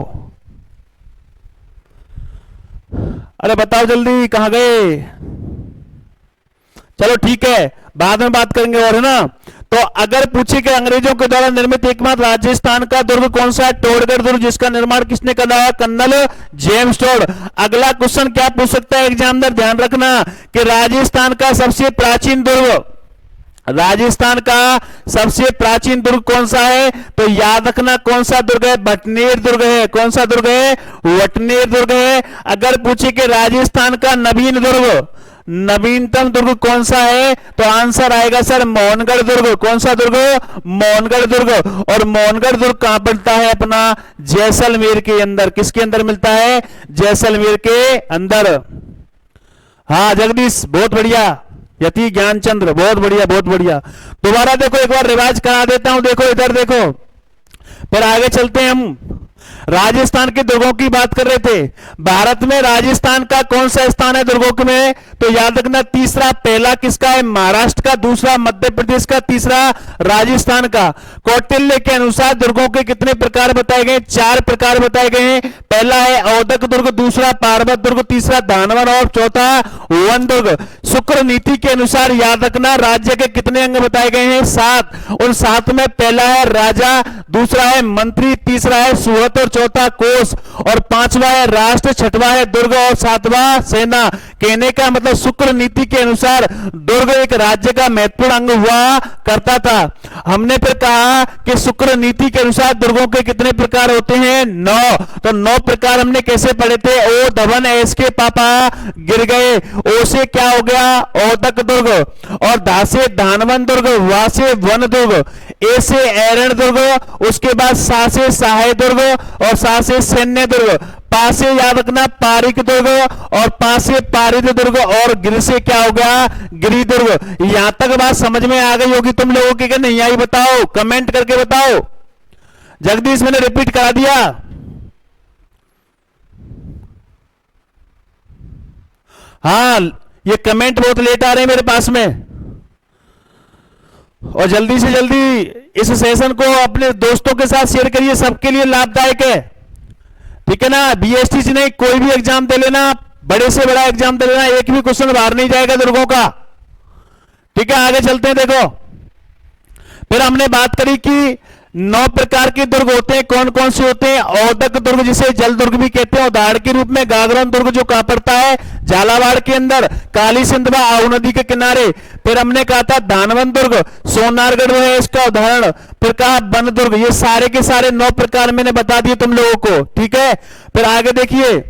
अरे बताओ जल्दी, कहां गए? चलो ठीक है, बाद में बात करेंगे और, है ना। तो अगर पूछे कि अंग्रेजों के द्वारा निर्मित एकमात्र राजस्थान का दुर्ग कौन सा है? टोडगढ़ दुर्ग, जिसका निर्माण किसने कराया? Colonel James Tod. अगला क्वेश्चन क्या पूछ सकता है एग्जामिनर, ध्यान रखना कि राजस्थान का सबसे प्राचीन दुर्ग, राजस्थान का सबसे प्राचीन दुर्ग कौन सा है? तो याद रखना कौन सा दुर्ग है? भटनेर दुर्ग है। कौन सा दुर्ग है? वटनेर दुर्ग है। अगर पूछे कि राजस्थान का नवीन दुर्ग, नवीनतम दुर्ग कौन सा है? तो आंसर आएगा सर मोहनगढ़ दुर्ग। कौन सा दुर्ग? मोहनगढ़ दुर्ग। और मोहनगढ़ दुर्ग कहां पड़ता है? अपना जैसलमेर के अंदर। किसके अंदर मिलता है? जैसलमेर के अंदर। हाँ जगदीश, बहुत बढ़िया। यति ज्ञानचंद्र, बहुत बढ़िया, बहुत बढ़िया। दोबारा देखो, एक बार रिवाइज करा देता हूं, देखो इधर देखो, फिर आगे चलते हैं हम। राजस्थान के दुर्गों की बात कर रहे थे। भारत में राजस्थान का कौन सा स्थान है दुर्गों में? तो याद रखना, तीसरा, पहला किसका है? महाराष्ट्र का, दूसरा मध्य प्रदेश का, तीसरा राजस्थान का। कौटिल्य के अनुसार दुर्गों के कितने प्रकार बताए गए? 4 प्रकार बताए गए हैं। पहला है औदक दुर्ग, दूसरा पार्वत दुर्ग, तीसरा दानवन और चौथा वन दुर्ग। शुक्र नीति के अनुसार याद रखना, राज्य के कितने अंग बताए गए हैं? 7। उन 7 में पहला है राजा, दूसरा है मंत्री, तीसरा है सुहत और चौथा कोष, और 5वां है राष्ट्र, 6वां है दुर्ग और 7वां सेना। कहने का मतलब शुक्र नीति के अनुसार दुर्ग एक राज्य का महत्वपूर्ण अंग हुआ करता था। हमने फिर कहा कि शुक्र नीति के अनुसार दुर्गों के कितने प्रकार होते हैं? 9। तो 9 प्रकार हमने कैसे पढ़े थे? ओ धवन, एस के पापा गिर गए। ओ से क्या हो गया? औदक दुर्ग, और धा से धानवन दुर्ग, वा से वन दुर्ग, ए से एरण दुर्ग, उसके बाद सा से सहाय दुर्ग, और सा से सैन्य दुर्ग, पा से याद रखना पारिक दुर्ग, और पा से पारिद दुर्ग, और गिर से क्या हो गया? गिरी दुर्ग। यहां तक बात समझ में आ गई होगी तुम लोगों की, कि नहीं आई? बताओ, कमेंट करके बताओ। जगदीश मैंने रिपीट करा दिया? हाँ, ये कमेंट बहुत लेट आ रहे हैं मेरे पास में, और जल्दी से जल्दी इस सेशन को अपने दोस्तों के साथ शेयर करिए, सबके लिए लाभदायक है, ठीक है ना। बीएसटी नहीं, कोई भी एग्जाम दे लेना, बड़े से बड़ा एग्जाम दे लेना, एक भी क्वेश्चन बाहर नहीं जाएगा दुर्गों का, ठीक है। आगे चलते हैं, देखो फिर हमने बात करी कि 9 प्रकार के दुर्ग होते हैं। कौन कौन से होते हैं? औदक दुर्ग, जिसे जल दुर्ग भी कहते हैं, उदाहरण के रूप में गागरण दुर्ग, जो कहां पड़ता है? झालावाड़ के अंदर, काली सिंधवा आऊ नदी के किनारे। फिर हमने कहा था दानवन दुर्ग, सोनारगढ़ है इसका उदाहरण। फिर कहा वन दुर्ग। ये सारे के सारे 9 प्रकार मैंने बता दिए तुम लोगों को, ठीक है। फिर आगे देखिए,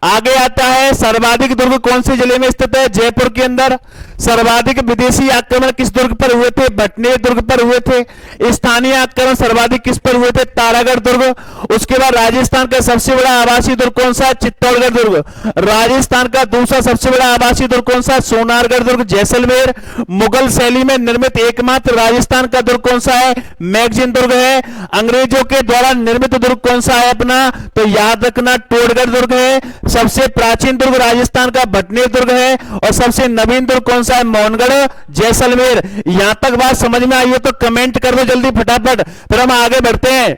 आगे आता है सर्वाधिक दुर्ग कौन से जिले में स्थित है? जयपुर के अंदर। सर्वाधिक विदेशी आक्रमण किस दुर्ग पर हुए थे? भटनेर दुर्ग पर हुए थे। स्थानीय आक्रमण सर्वाधिक किस पर हुए थे? तारागढ़ दुर्ग। उसके बाद राजस्थान का सबसे बड़ा आवासीय दुर्ग कौन सा? चित्तौड़गढ़ दुर्ग। राजस्थान का दूसरा सबसे बड़ा आवासीय दुर्ग कौन सा? सोनारगढ़ दुर्ग, जैसलमेर। मुगल शैली में निर्मित एकमात्र राजस्थान का दुर्ग कौन सा है? मैगजीन दुर्ग है। अंग्रेजों के द्वारा निर्मित दुर्ग कौन सा है अपना? तो याद रखना टोडगढ़ दुर्ग है। सबसे प्राचीन दुर्ग राजस्थान का भटनेर दुर्ग है, और सबसे नवीन दुर्ग कौन सा है? मोहनगढ़, जैसलमेर। यहां तक बात समझ में आई हो तो कमेंट कर दो जल्दी फटाफट, फिर हम आगे बढ़ते हैं।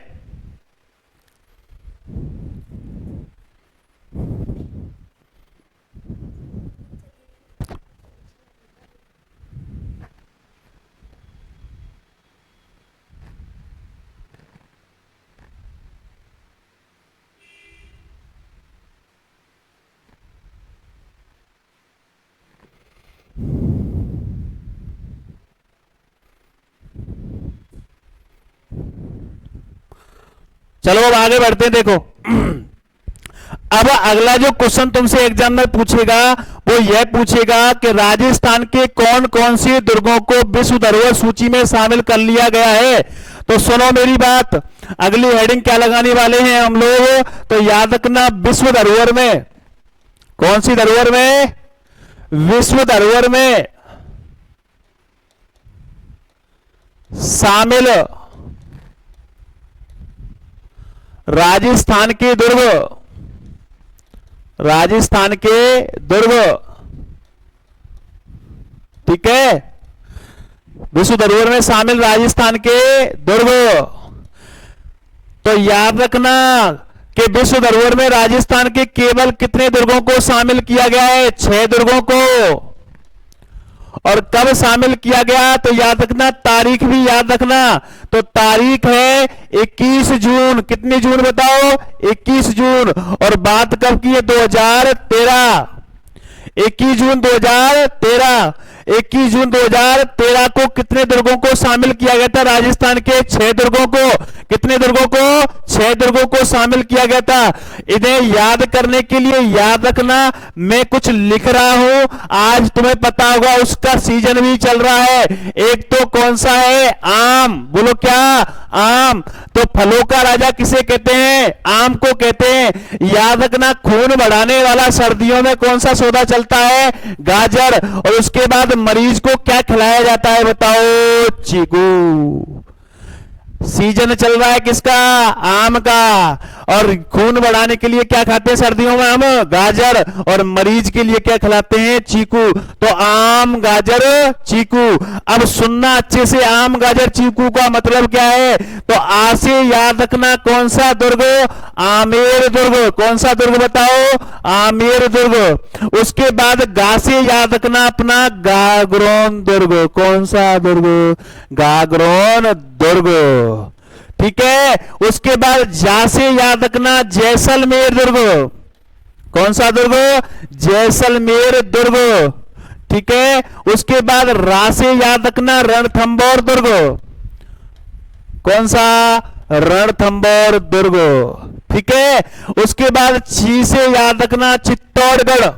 चलो अब आगे बढ़ते हैं। देखो अब अगला जो क्वेश्चन तुमसे एग्जाम में पूछेगा वो यह पूछेगा कि राजस्थान के कौन कौन से दुर्गों को विश्व धरोहर सूची में शामिल कर लिया गया है। तो सुनो मेरी बात, अगली हेडिंग क्या लगाने वाले हैं हम लोग, तो याद रखना विश्व धरोहर में, कौन सी धरोहर में, विश्व धरोहर में शामिल राजस्थान के दुर्ग, राजस्थान के दुर्ग, ठीक है, विश्व धरोहर में शामिल राजस्थान के दुर्ग। तो याद रखना कि विश्व धरोहर में राजस्थान के केवल कितने दुर्गों को शामिल किया गया है, 6 दुर्गों को। और कब शामिल किया गया तो याद रखना, तारीख भी याद रखना। तो तारीख है 21 जून, कितनी जून बताओ, 21 जून। और बात कब की है, 2013, 21 जून 2013, 21 जून 2013 को कितने दुर्गों को शामिल किया गया था, राजस्थान के 6 दुर्गों को। कितने दुर्गों को, 6 दुर्गों को शामिल किया गया था। इन्हें याद करने के लिए याद रखना मैं कुछ लिख रहा हूं, आज तुम्हें पता होगा उसका सीजन भी चल रहा है। एक तो कौन सा है, आम, बोलो क्या, आम। तो फलों का राजा किसे कहते हैं, आम को कहते हैं। याद रखना खून बढ़ाने वाला सर्दियों में कौन सा सौदा चलता है, गाजर। और उसके बाद मरीज को क्या खिलाया जाता है बताओ, चीकू। सीजन चल रहा है किसका, आम का। और खून बढ़ाने के लिए क्या खाते हैं सर्दियों में हम, गाजर। और मरीज के लिए क्या खिलाते हैं, चीकू। तो आम, गाजर, चीकू। अब सुनना अच्छे से, आम गाजर चीकू का मतलब क्या है। तो आ से याद रखना कौन सा दुर्ग, आमेर दुर्ग। कौन सा दुर्ग बताओ, आमेर दुर्ग। उसके बाद गा से याद रखना अपना गागरोन दुर्ग। कौन सा दुर्ग, गागरोन दुर्ग, ठीक है। उसके बाद जा से याद रखना जैसलमेर दुर्ग। कौन सा दुर्ग, जैसलमेर दुर्ग, ठीक है। उसके बाद रा से याद रखना रणथंभौर दुर्ग। कौन सा, रणथंभौर दुर्ग, ठीक है। उसके बाद ची से याद रखना चित्तौड़गढ़।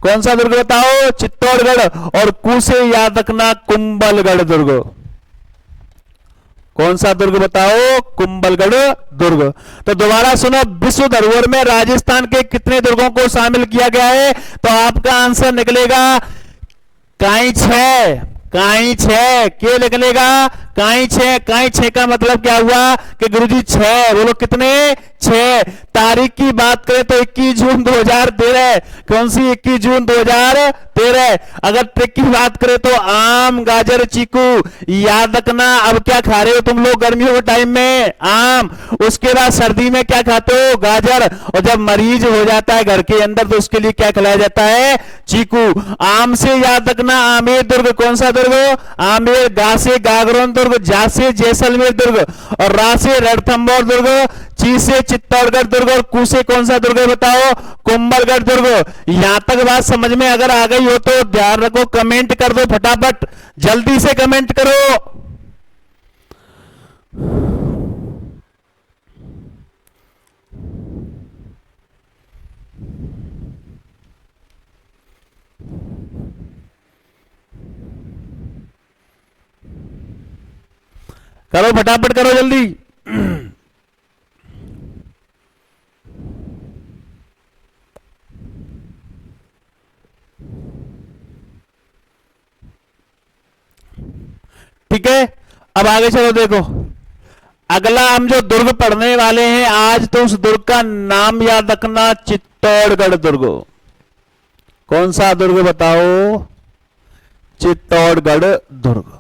कौन सा दुर्ग बताओ, चित्तौड़गढ़। और कु से याद रखना कुंभलगढ़ दुर्ग। कौन सा दुर्ग बताओ, कुंभलगढ़ दुर्ग। तो दोबारा सुनो, विश्व धरोहर में राजस्थान के कितने दुर्गों को शामिल किया गया है। तो आपका आंसर निकलेगा काई 6, काई 6। क्या निकलेगा, काई 6। काई 6 का मतलब क्या हुआ कि गुरुजी 6, बोलो कितने, 6। तारीख की बात करें तो 21 जून 2013। कौन सी, 21 जून 2013। अगर ट्रिक की बात करें तो आम, गाजर, चीकू। याद रखना अब क्या खा रहे हो तुम लोग गर्मियों के टाइम में, आम। उसके बाद सर्दी में क्या खाते हो, गाजर। और जब मरीज हो जाता है घर के अंदर तो उसके लिए क्या खिलाया जाता है, चीकू। आम से याद रखना आमेर दुर्ग। कौन सा दुर्ग, आमेर। गा से गागरोन दुर्ग, जा से जैसलमेर दुर्ग। और रा से रणथंभौर दुर्ग, ची से चित्तौड़गढ़ दुर्ग। और कु से कौन सा दुर्ग बताओ, कुंभलगढ़ दुर्ग। यहां तक बात समझ में अगर आ गई हो तो ध्यान रखो, कमेंट कर दो फटाफट, जल्दी से कमेंट करो। करो फटाफट करो जल्दी। ठीक है, अब आगे चलो। देखो अगला हम जो दुर्ग पढ़ने वाले हैं आज, तो उस दुर्ग का नाम याद रखना, चित्तौड़गढ़ दुर्ग। कौन सा दुर्ग बताओ, चित्तौड़गढ़ दुर्ग।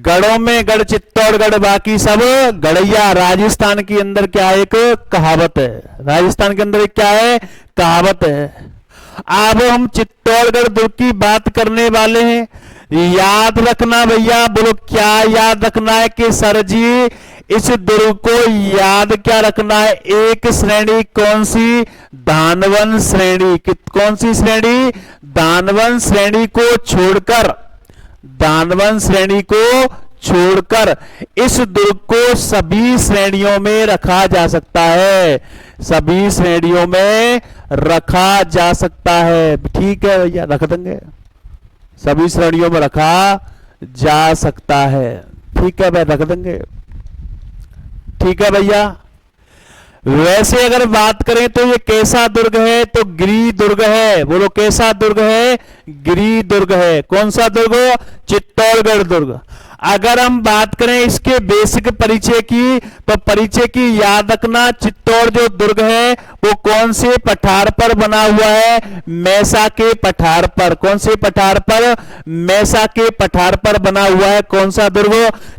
गढ़ों में गढ़ चित्तौड़गढ़, बाकी सब गढ़ैया। राजस्थान के अंदर क्या एक कहावत है, राजस्थान के अंदर एक क्या है, कहावत है। अब हम चित्तौड़गढ़ दुर्ग की बात करने वाले हैं। याद रखना भैया, बोलो क्या याद रखना है कि सर जी इस दुर्ग को याद क्या रखना है, एक श्रेणी। कौन सी, दानवन श्रेणी। कौन सी श्रेणी, दानवन श्रेणी को छोड़कर, दानवन श्रेणी को छोड़कर इस दुर्ग को सभी श्रेणियों में रखा जा सकता है, सभी श्रेणियों में रखा जा सकता है। ठीक है भैया, रख देंगे, सभी श्रेणियों में रखा जा सकता है। ठीक है भाई, रख देंगे। ठीक है भैया। वैसे अगर बात करें तो ये कैसा दुर्ग है, तो गिरि दुर्ग है। बोलो कैसा दुर्ग है, गिरि दुर्ग है। कौन सा दुर्ग, चित्तौड़गढ़ दुर्ग। अगर हम बात करें इसके बेसिक परिचय की, तो परिचय की याद रखना, चित्तौड़ जो दुर्ग है वो कौन से पठार पर बना हुआ है, मैसा के पठार पर। कौन से पठार पर, मैसा के पठार पर बना हुआ है। कौन सा दुर्ग,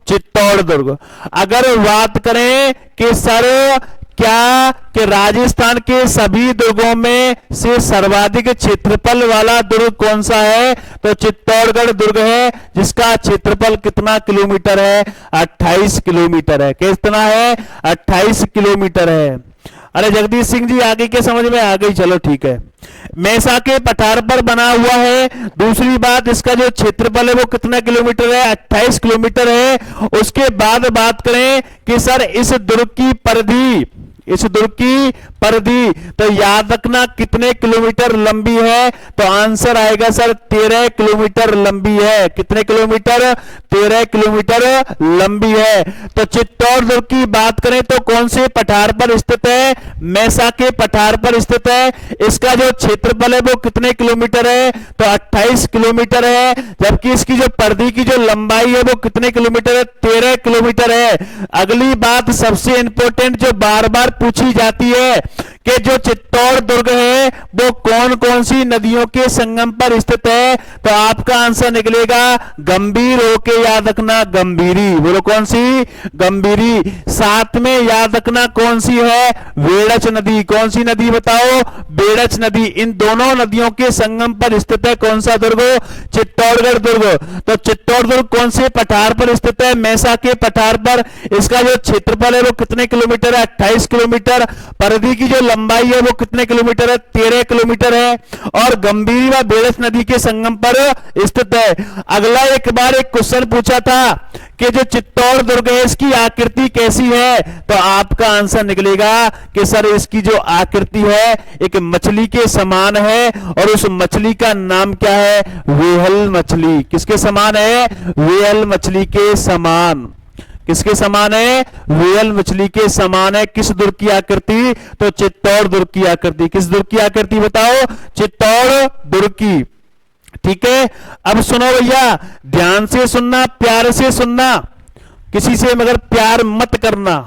चित्तौड़ दुर्ग। अगर बात करें कि सर क्या कि राजस्थान के सभी दुर्गों में से सर्वाधिक क्षेत्रफल वाला दुर्ग कौन सा है, तो चित्तौड़गढ़ दुर्ग है, जिसका क्षेत्रफल कितना किलोमीटर है, 28 किलोमीटर है। कितना है, 28 किलोमीटर है। अरे जगदीश सिंह जी आगे के समझ में आ गई, चलो ठीक है। मैसा के पठार पर बना हुआ है। दूसरी बात, इसका जो क्षेत्रफल है वो कितना किलोमीटर है, 28 किलोमीटर है। उसके बाद बात करें कि सर इस दुर्ग की परिधि, इस दुर्ग की परिधि तो याद रखना कितने किलोमीटर लंबी है, तो आंसर आएगा सर 13 किलोमीटर लंबी है। कितने किलोमीटर, 13 किलोमीटर लंबी है। तो चित्तौड़ दुर्ग की बात करें तो कौन से पठार पर स्थित है, मैसा के पठार पर स्थित है। इसका जो क्षेत्रफल है वो कितने किलोमीटर है, तो 28 किलोमीटर है। जबकि इसकी जो परिधि की जो लंबाई है वो कितने किलोमीटर है, 13 किलोमीटर है। अगली बात सबसे इंपॉर्टेंट जो बार बार पूछी जाती है कि जो चित्तौड़ दुर्ग है वो कौन कौन सी नदियों के संगम पर स्थित है, तो आपका आंसर निकलेगा गंभीर। होके याद रखना गंभीरी। बोलो कौन सी, गंभीरी। साथ में याद रखना कौन सी है, बेड़च नदी। कौन सी नदी बताओ, बेड़च नदी। इन दोनों नदियों के संगम पर स्थित है कौन सा दुर्ग, चित्तौड़गढ़ दुर्ग। तो चित्तौड़ दुर्ग कौन से पठार पर स्थित है, मैसा के पठार पर। इसका जो क्षेत्रफल है वो कितने किलोमीटर है, 28 किलोमीटर। परिधि की जो लंबाई है वो कितने किलोमीटर है, 13 किलोमीटर है। और गंभीरी व बेड़च नदी के संगम पर स्थित है। अगला एक बार एक क्वेश्चन पूछा था कि जो चित्तौड़ दुर्ग है इसकी आकृति कैसी है, तो आपका आंसर निकलेगा कि सर इसकी जो आकृति है एक मछली के समान है, और उस मछली का नाम क्या है, व्हेल मछली। किसके समान है, व्हेल मछली के समान। किसके समान है, व्हेल मछली के समान है। किस दुर्ग की आकृति, तो चित्तौड़ दुर्ग की आकृति। किस दुर्ग की आकृति बताओ, चित्तौड़ दुर्ग की। ठीक है। अब सुनो भैया, ध्यान से सुनना, प्यार से सुनना, किसी से मगर प्यार मत करना।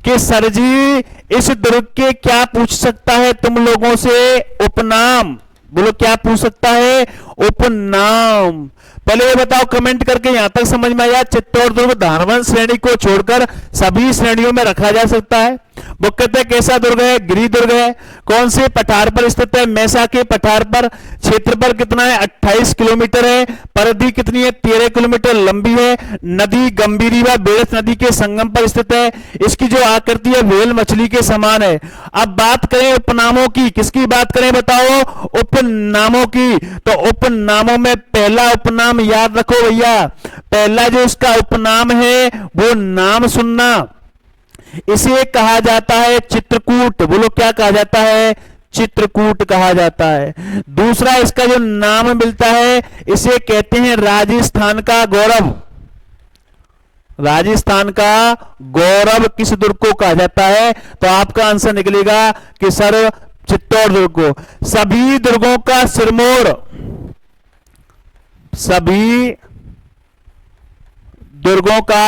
कि सर जी इस दुर्ग के क्या पूछ सकता है तुम लोगों से, उपनाम। बोलो क्या पूछ सकता है, उपनाम। पहले ये बताओ कमेंट करके, यहां तक समझ में आया चित्तौड़ दुर्ग धारवन श्रेणी को छोड़कर सभी श्रेणियों में रखा जा सकता है। वो कहते हैं कैसा दुर्ग है, गिरि दुर्ग है। कौन से पठार पर स्थित है, मैसा के पठार पर। क्षेत्रफल कितना है, 28 किलोमीटर है। परिधि कितनी है, 13 किलोमीटर लंबी है। नदी गंभीरी व बेड़च नदी के संगम पर स्थित है। इसकी जो आकृति है व्हेल मछली के समान है। अब बात करें उपनामों की, किसकी बात करें बताओ, उपनामों की। तो उपनामों में पहला उपनाम याद रखो भैया, पहला जो इसका उपनाम है वो नाम सुनना, इसे कहा जाता है चित्रकूट। बोलो क्या कहा जाता है, चित्रकूट कहा जाता है। दूसरा इसका जो नाम मिलता है इसे कहते हैं राजस्थान का गौरव। राजस्थान का गौरव किस दुर्ग को कहा जाता है, तो आपका आंसर निकलेगा कि सर चित्तौड़ दुर्ग को। सभी दुर्गों का सिरमौर, सभी दुर्गों का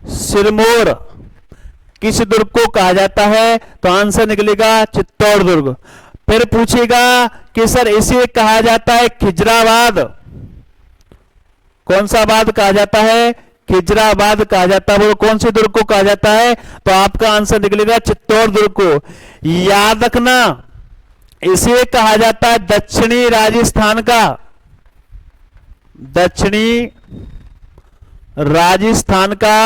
सिरमौर किस दुर्ग को कहा जाता है, तो आंसर निकलेगा चित्तौड़ दुर्ग। फिर पूछेगा कि सर इसे कहा जाता है खिजराबाद। कौन सा बाद कहा जाता है, खिजराबाद कहा जाता है। वो कौन से दुर्ग को कहा जाता है, तो आपका आंसर निकलेगा चित्तौड़ दुर्ग को। याद रखना इसे कहा जाता है दक्षिणी राजस्थान का, दक्षिणी राजस्थान का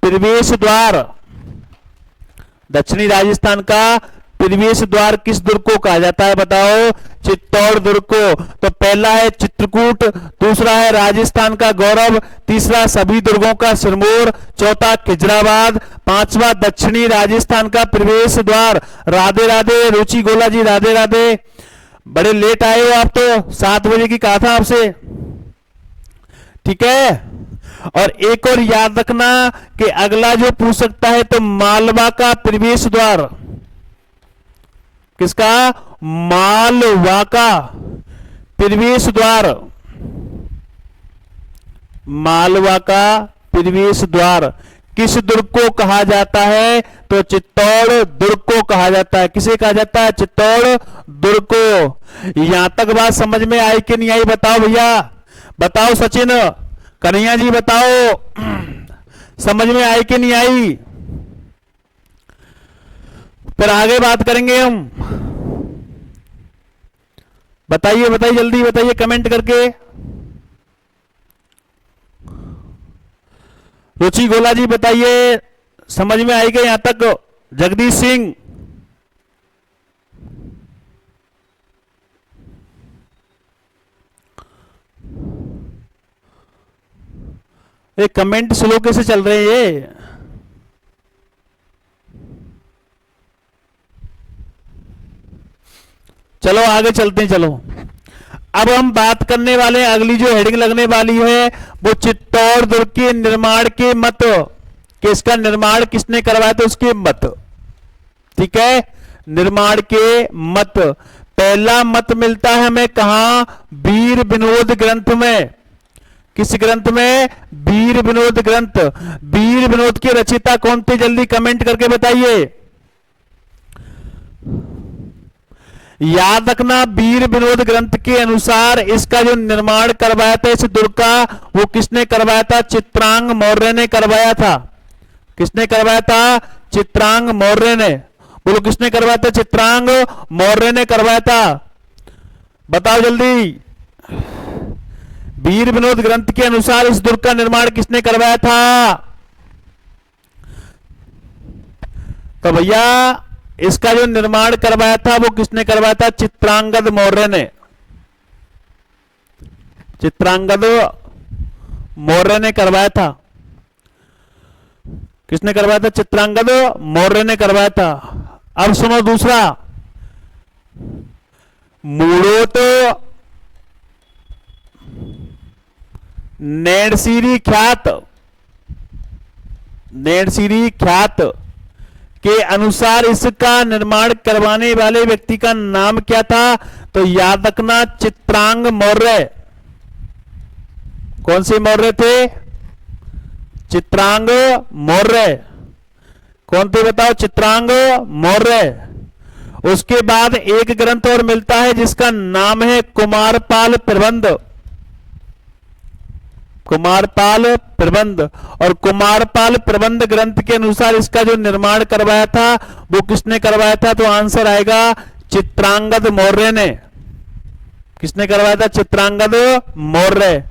प्रवेश द्वार। दक्षिणी राजस्थान का प्रवेश द्वार किस दुर्ग को कहा जाता है? बताओ। चित्तौड़ दुर्ग को। तो पहला है चित्रकूट, दूसरा है राजस्थान का गौरव, तीसरा सभी दुर्गों का सिरमौर, चौथा खिजराबाद, पांचवा दक्षिणी राजस्थान का प्रवेश द्वार। राधे राधे रुचि गोला जी, राधे राधे। बड़े लेट आए हो आप तो, 7 बजे की कहा था आपसे, ठीक है। और एक और याद रखना कि अगला जो पूछ सकता है तो मालवा का प्रवेश द्वार, किसका? मालवा का प्रवेश द्वार, मालवा का प्रवेश द्वार किस दुर्ग को कहा जाता है? तो चित्तौड़ दुर्ग को कहा जाता है। किसे कहा जाता है? चित्तौड़ दुर्ग को। यहां तक बात समझ में आई कि नहीं आई? बताओ भैया, बताओ सचिन, कन्हैया जी बताओ, समझ में आई कि नहीं आई? फिर आगे बात करेंगे हम। बताइए बताइए, जल्दी बताइए कमेंट करके। रुचि गोला जी बताइए, समझ में आई कि यहां तक? जगदीश सिंह, ये कमेंट स्लो कैसे चल रहे हैं ये? चलो आगे चलते हैं। चलो अब हम बात करने वाले हैं, अगली जो हेडिंग लगने वाली है वो चित्तौड़ दुर्ग के निर्माण के मत, कि इसका निर्माण किसने करवाया था उसके मत, ठीक है। निर्माण के मत, पहला मत मिलता है हमें कहां? वीर विनोद ग्रंथ में। किस ग्रंथ में? वीर विनोद ग्रंथ। वीर विनोद के रचयिता कौन थे? जल्दी कमेंट करके बताइए। याद रखना, वीर विनोद ग्रंथ के अनुसार इसका जो निर्माण करवाया था इस दुर्ग का, वो किसने करवाया था? चित्रांग मौर्य ने करवाया था। किसने करवाया था? चित्रांग मौर्य ने। बोलो किसने करवाया था? चित्रांग मौर्य ने करवाया था। बताओ जल्दी। वीर विनोद ग्रंथ के अनुसार इस दुर्ग का निर्माण किसने करवाया था? तो भैया इसका जो निर्माण करवाया था वो किसने करवाया था? चित्रांगद मौर्य ने। चित्रांगद मौर्य ने करवाया था। किसने करवाया था? चित्रांगद मौर्य ने करवाया था। अब सुनो दूसरा, मूढ़ोत नैणसीरी ख्यात, नैणसीरी ख्यात के अनुसार इसका निर्माण करवाने वाले व्यक्ति का नाम क्या था? तो याद रखना, चित्रांग मौर्य। कौन से मौर्य थे? चित्रांग मौर्य। कौन थे बताओ? चित्रांग मौर्य। उसके बाद एक ग्रंथ और मिलता है जिसका नाम है कुमारपाल प्रबंध। कुमारपाल प्रबंध, और कुमारपाल प्रबंध ग्रंथ के अनुसार इसका जो निर्माण करवाया था वो किसने करवाया था? तो आंसर आएगा चित्रांगद मौर्य ने। किसने करवाया था? चित्रांगद मौर्य।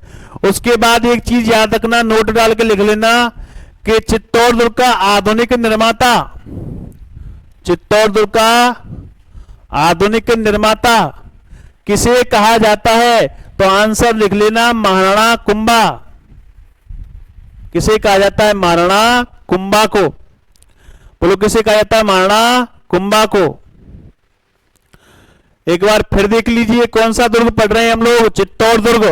उसके बाद एक चीज याद रखना, नोट डाल के लिख लेना कि चित्तौड़ दुर्ग का आधुनिक निर्माता, चित्तौड़ दुर्ग का आधुनिक निर्माता किसे कहा जाता है? तो आंसर लिख लेना, महाराणा कुंभा। किसे कहा जाता है? महाराणा कुंभा को। बोलो किसे कहा जाता है? महाराणा कुंभा को। एक बार फिर देख लीजिए कौन सा दुर्ग पढ़ रहे हैं हम लोग? चित्तौड़ दुर्ग।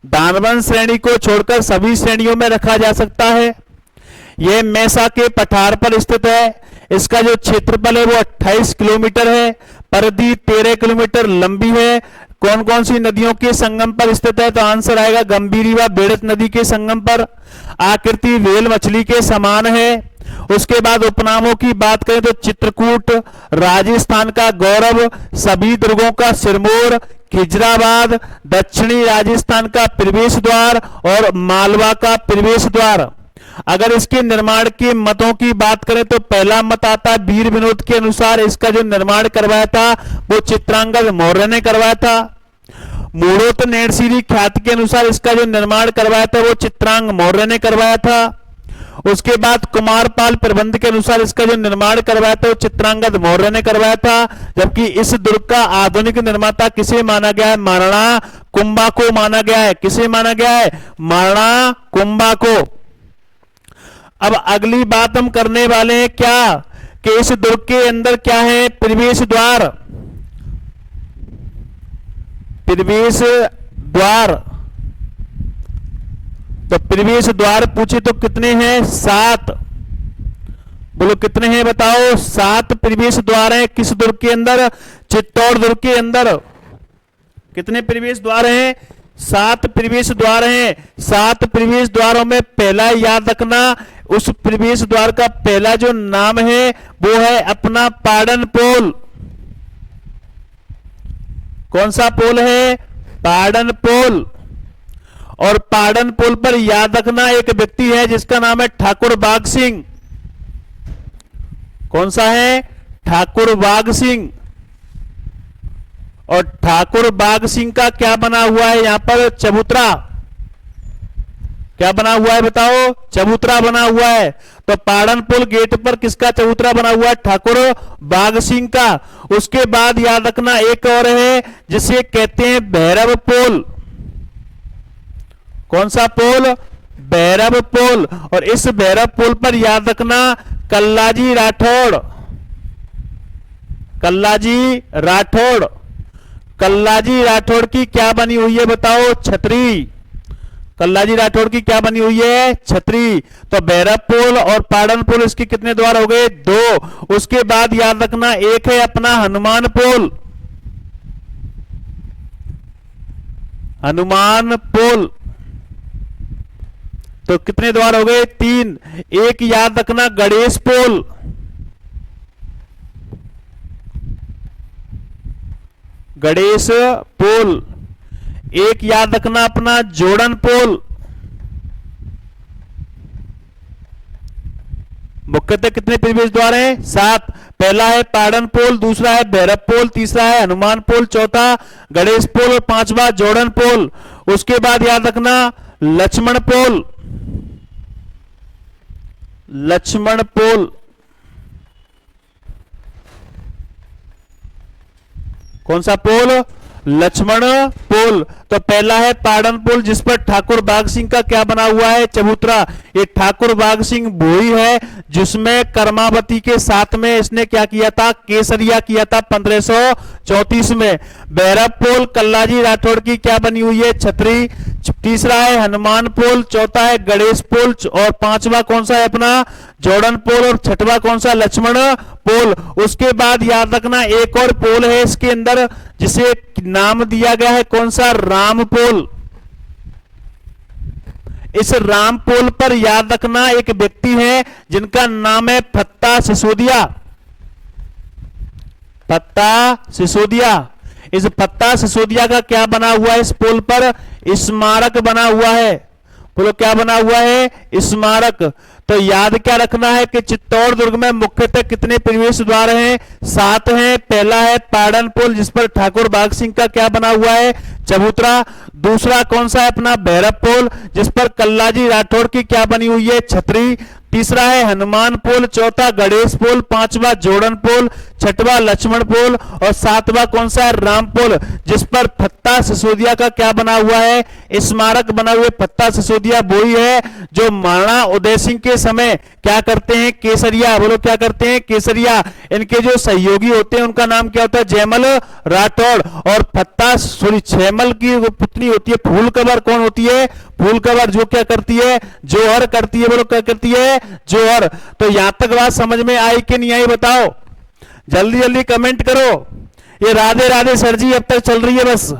दानवन श्रेणी को छोड़कर सभी श्रेणियों में रखा जा सकता है। यह मैसा के पठार पर स्थित है। इसका जो क्षेत्रफल है वो 28 किलोमीटर है। परिधि 13 किलोमीटर लंबी है। कौन कौन सी नदियों के संगम पर स्थित है? तो आंसर आएगा गंभीरी व बेड़त नदी के संगम पर। आकृति वेल मछली के समान है। उसके बाद उपनामों की बात करें तो चित्रकूट, राजस्थान का गौरव, सभी दुर्गों का सिरमौर, खिजराबाद, दक्षिणी राजस्थान का प्रवेश द्वार और मालवा का प्रवेश द्वार। अगर इसके निर्माण के मतों की बात करें तो पहला मत आता है वीर विनोद के अनुसार इसका जो निर्माण करवाया था वो चित्रांगद मौर्य ने करवाया था। मूढ़ोत नैणसीरी ख्यात के अनुसार इसका जो निर्माण करवाया था वो चित्रांग मौर्य ने करवाया था। उसके बाद कुमारपाल प्रबंध के अनुसार इसका जो निर्माण करवाया था वो चित्रांगद मौर्य ने करवाया था, जबकि इस दुर्ग का आधुनिक निर्माता किसे माना गया है? महाराणा कुंभा को माना गया है। किसे माना गया है? महाराणा कुंभा को। अब अगली बात हम करने वाले हैं क्या कि इस दुर्ग के अंदर क्या है? प्रवेश द्वार। प्रवेश द्वार, तो प्रवेश द्वार पूछे तो कितने हैं? 7। बोलो कितने हैं बताओ? 7 प्रवेश द्वार हैं किस दुर्ग के अंदर? चित्तौड़ दुर्ग के अंदर। कितने प्रवेश द्वार हैं? 7 प्रवेश द्वार हैं। 7 प्रवेश द्वारों में पहला याद रखना, उस प्रवेश द्वार का पहला जो नाम है वो है अपना पाडन पोल। कौन सा पोल है? पाडन पोल। और पाडन पोल पर याद रखना एक व्यक्ति है जिसका नाम है ठाकुर बाघ सिंह। कौन सा है? ठाकुर बाघ सिंह। और ठाकुर बाघ सिंह का क्या बना हुआ है यहां पर? चबूतरा। क्या बना हुआ है बताओ? चबूतरा बना हुआ है। तो पाडनपुल गेट पर किसका चबूतरा बना हुआ है? ठाकुर बाघ सिंह का। उसके बाद याद रखना एक और है जिसे कहते हैं भैरव पोल। कौन सा पोल? भैरव पोल। और इस भैरव पोल पर याद रखना कल्लाजी राठौड़। कल्लाजी राठौड़। कल्लाजी राठौड़ की क्या बनी हुई है बताओ? छतरी। कल्लाजी राठौड़ की क्या बनी हुई है? छतरी। तो भैरव पोल और पाडन पोल इसके कितने द्वार हो गए? 2। उसके बाद याद रखना एक है अपना हनुमान पोल। हनुमान पोल, तो कितने द्वार हो गए? 3। एक याद रखना गणेश पोल। गणेश पोल। एक याद रखना अपना जोड़न पोल। मुख्यतः कितने प्रवेश द्वार हैं? 7। पहला है पाडन पोल, दूसरा है भैरव पोल, तीसरा है हनुमान पोल, चौथा गणेश पोल और पांचवा जोड़न पोल। उसके बाद याद रखना लक्ष्मण पोल। लक्ष्मण पोल। कौन सा पोल? लक्ष्मण पोल। तो पहला है पाडन पोल जिस पर ठाकुर बाघ सिंह का क्या बना हुआ है? चबूतरा। ये ठाकुर बाघ सिंह भोई है जिसमें कर्मावती के साथ में इसने क्या किया था? केसरिया किया था 1534 में। भैरव पोल कल्लाजी राठौड़ की क्या बनी हुई है? छतरी। तीसरा है हनुमान पोल, चौथा है गणेश पोल और पांचवा कौन सा है अपना? जोड़न पोल और छठवा कौन सा? लक्ष्मण पोल। उसके बाद याद रखना एक और पोल है इसके अंदर जिसे नाम दिया गया है कौन सा? राम पोल। इस राम पोल पर याद रखना एक व्यक्ति है जिनका नाम है फत्ता सिसोदिया। फत्ता सिसोदिया। इस फत्ता सिसोदिया का क्या बना हुआ है? इस पोल पर स्मारक बना हुआ है। बोलो क्या बना हुआ है? स्मारक। तो याद क्या रखना है कि चित्तौड़ दुर्ग में मुख्यतः कितने प्रवेश द्वार हैं? 7 हैं। पहला है पाडन पोल जिस पर ठाकुर बाघ सिंह का क्या बना हुआ है? चबूतरा। दूसरा कौन सा है अपना? भैरव पोल जिस पर कल्लाजी राठौड़ की क्या बनी हुई है? छतरी। तीसरा है हनुमान पोल, चौथा गणेश पोल, पांचवा जोड़न पोल, छठवा लक्ष्मण पोल और सातवां कौन सा है? राम पोल जिस पर फत्ता सिसोदिया का क्या बना हुआ है? स्मारक बना हुआ है। फत्ता सिसोदिया वही है जो महाराणा उदय सिंह के समय क्या करते हैं? केसरिया। बोलो क्या करते हैं? केसरिया। इनके जो सहयोगी होते हैं उनका नाम क्या होता है? जयमल राठौड़। और फत्ता छैमल की पुत्री होती है फूल कबर। कौन होती है? फूल कबर जो क्या करती है? जोहर करती है। बोलो क्या करती है? जोहर। तो यहां तक बात समझ में आई कि नहीं आई बताओ? जल्दी जल्दी कमेंट करो। ये राधे राधे सर जी अब तक चल रही है, बस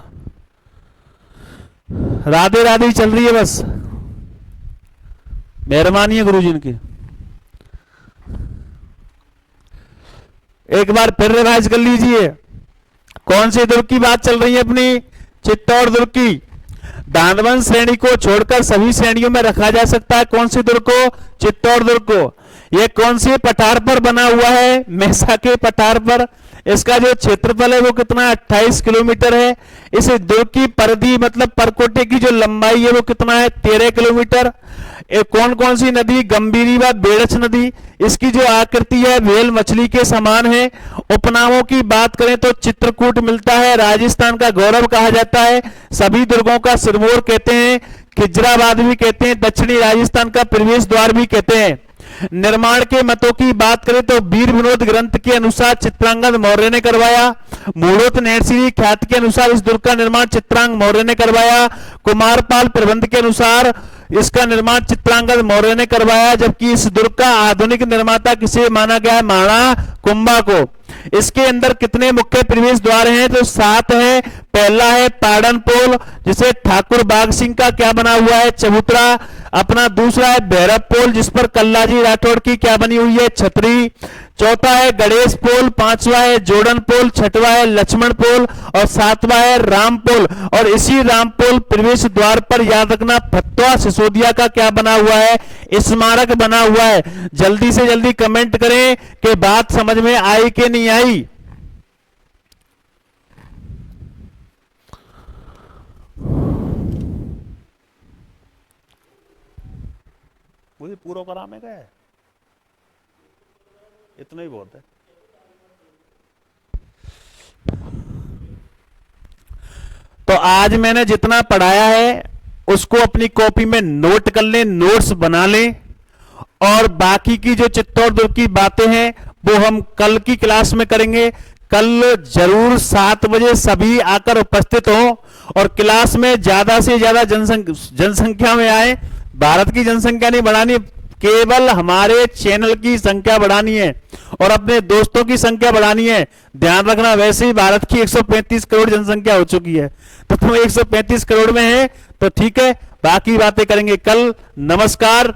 राधे राधे चल रही है, बस मेहरबानी है गुरुजी इनकी। एक बार फिर रिवाइज कर लीजिए। कौन से दुर्ग की बात चल रही है अपनी? चित्तौड़ दुर्ग की। दानवन श्रेणी को छोड़कर सभी श्रेणियों में रखा जा सकता है कौन सी दुर्ग को? चित्तौड़ दुर्ग को। यह कौन से पठार पर बना हुआ है? मेसा के पठार पर। इसका जो क्षेत्रफल है वो कितना? 28 किलोमीटर है। इस दुर्ग की परिधि मतलब परकोटे की जो लंबाई है वो कितना है? 13 किलोमीटर। कौन कौन सी नदी? गंभीरी व बेड़च नदी। इसकी जो आकृति है व्हेल मछली के समान है। उपनामों की बात करें तो चित्रकूट मिलता है, राजस्थान का गौरव कहा जाता है, सभी दुर्गों का सिरमौर कहते हैं, खिजराबाद भी कहते हैं, दक्षिणी राजस्थान का प्रवेश द्वार भी कहते हैं। निर्माण के मतों की बात करें तो वीर विनोद ग्रंथ के अनुसार चित्रांगद मौर्य ने करवाया। मूलोत नैरसिंह ख्याति के अनुसार इस दुर्ग का निर्माण चित्रांग मौर्य ने करवाया। कुमारपाल प्रबंध के अनुसार इसका निर्माण चित्रांगद मौर्य ने करवाया, जबकि इस दुर्ग का आधुनिक निर्माता किसे माना गया है? महाराणा कुंभा को। इसके अंदर कितने मुख्य प्रवेश द्वार हैं? तो 7 है। पहला है पाड़न पोल, जिसे ठाकुर बाग सिंह का क्या बना हुआ है? चबूतरा। अपना दूसरा है भैरव पोल, जिस पर कल्लाजी राठौड़ की क्या बनी हुई है? छतरी। चौथा है गणेश पोल, पांचवा है जोड़न पोल, छठवा है लक्ष्मण पोल और सातवां है राम पोल। और इसी राम पोल प्रवेश द्वार पर याद रखना फतवा सिसोदिया का क्या बना हुआ है? स्मारक बना हुआ है। जल्दी से जल्दी कमेंट करें कि बात समझ में आई कि नहीं आई। मुझे पूरा कराने का है, इतना ही बहुत है। तो आज मैंने जितना पढ़ाया है उसको अपनी कॉपी में नोट कर लें, नोट्स बना लें, और बाकी की जो चित्तौड़ दुर्ग की बातें हैं वो हम कल की क्लास में करेंगे। कल जरूर 7 बजे सभी आकर उपस्थित हो और क्लास में ज्यादा से ज्यादा जनसंख्या में आए। भारत की जनसंख्या नहीं बढ़ानी, केवल हमारे चैनल की संख्या बढ़ानी है और अपने दोस्तों की संख्या बढ़ानी है। ध्यान रखना, वैसे ही भारत की 135 करोड़ जनसंख्या हो चुकी है, तो तुम 135 करोड़ में है तो ठीक है, बाकी बातें करेंगे कल। नमस्कार।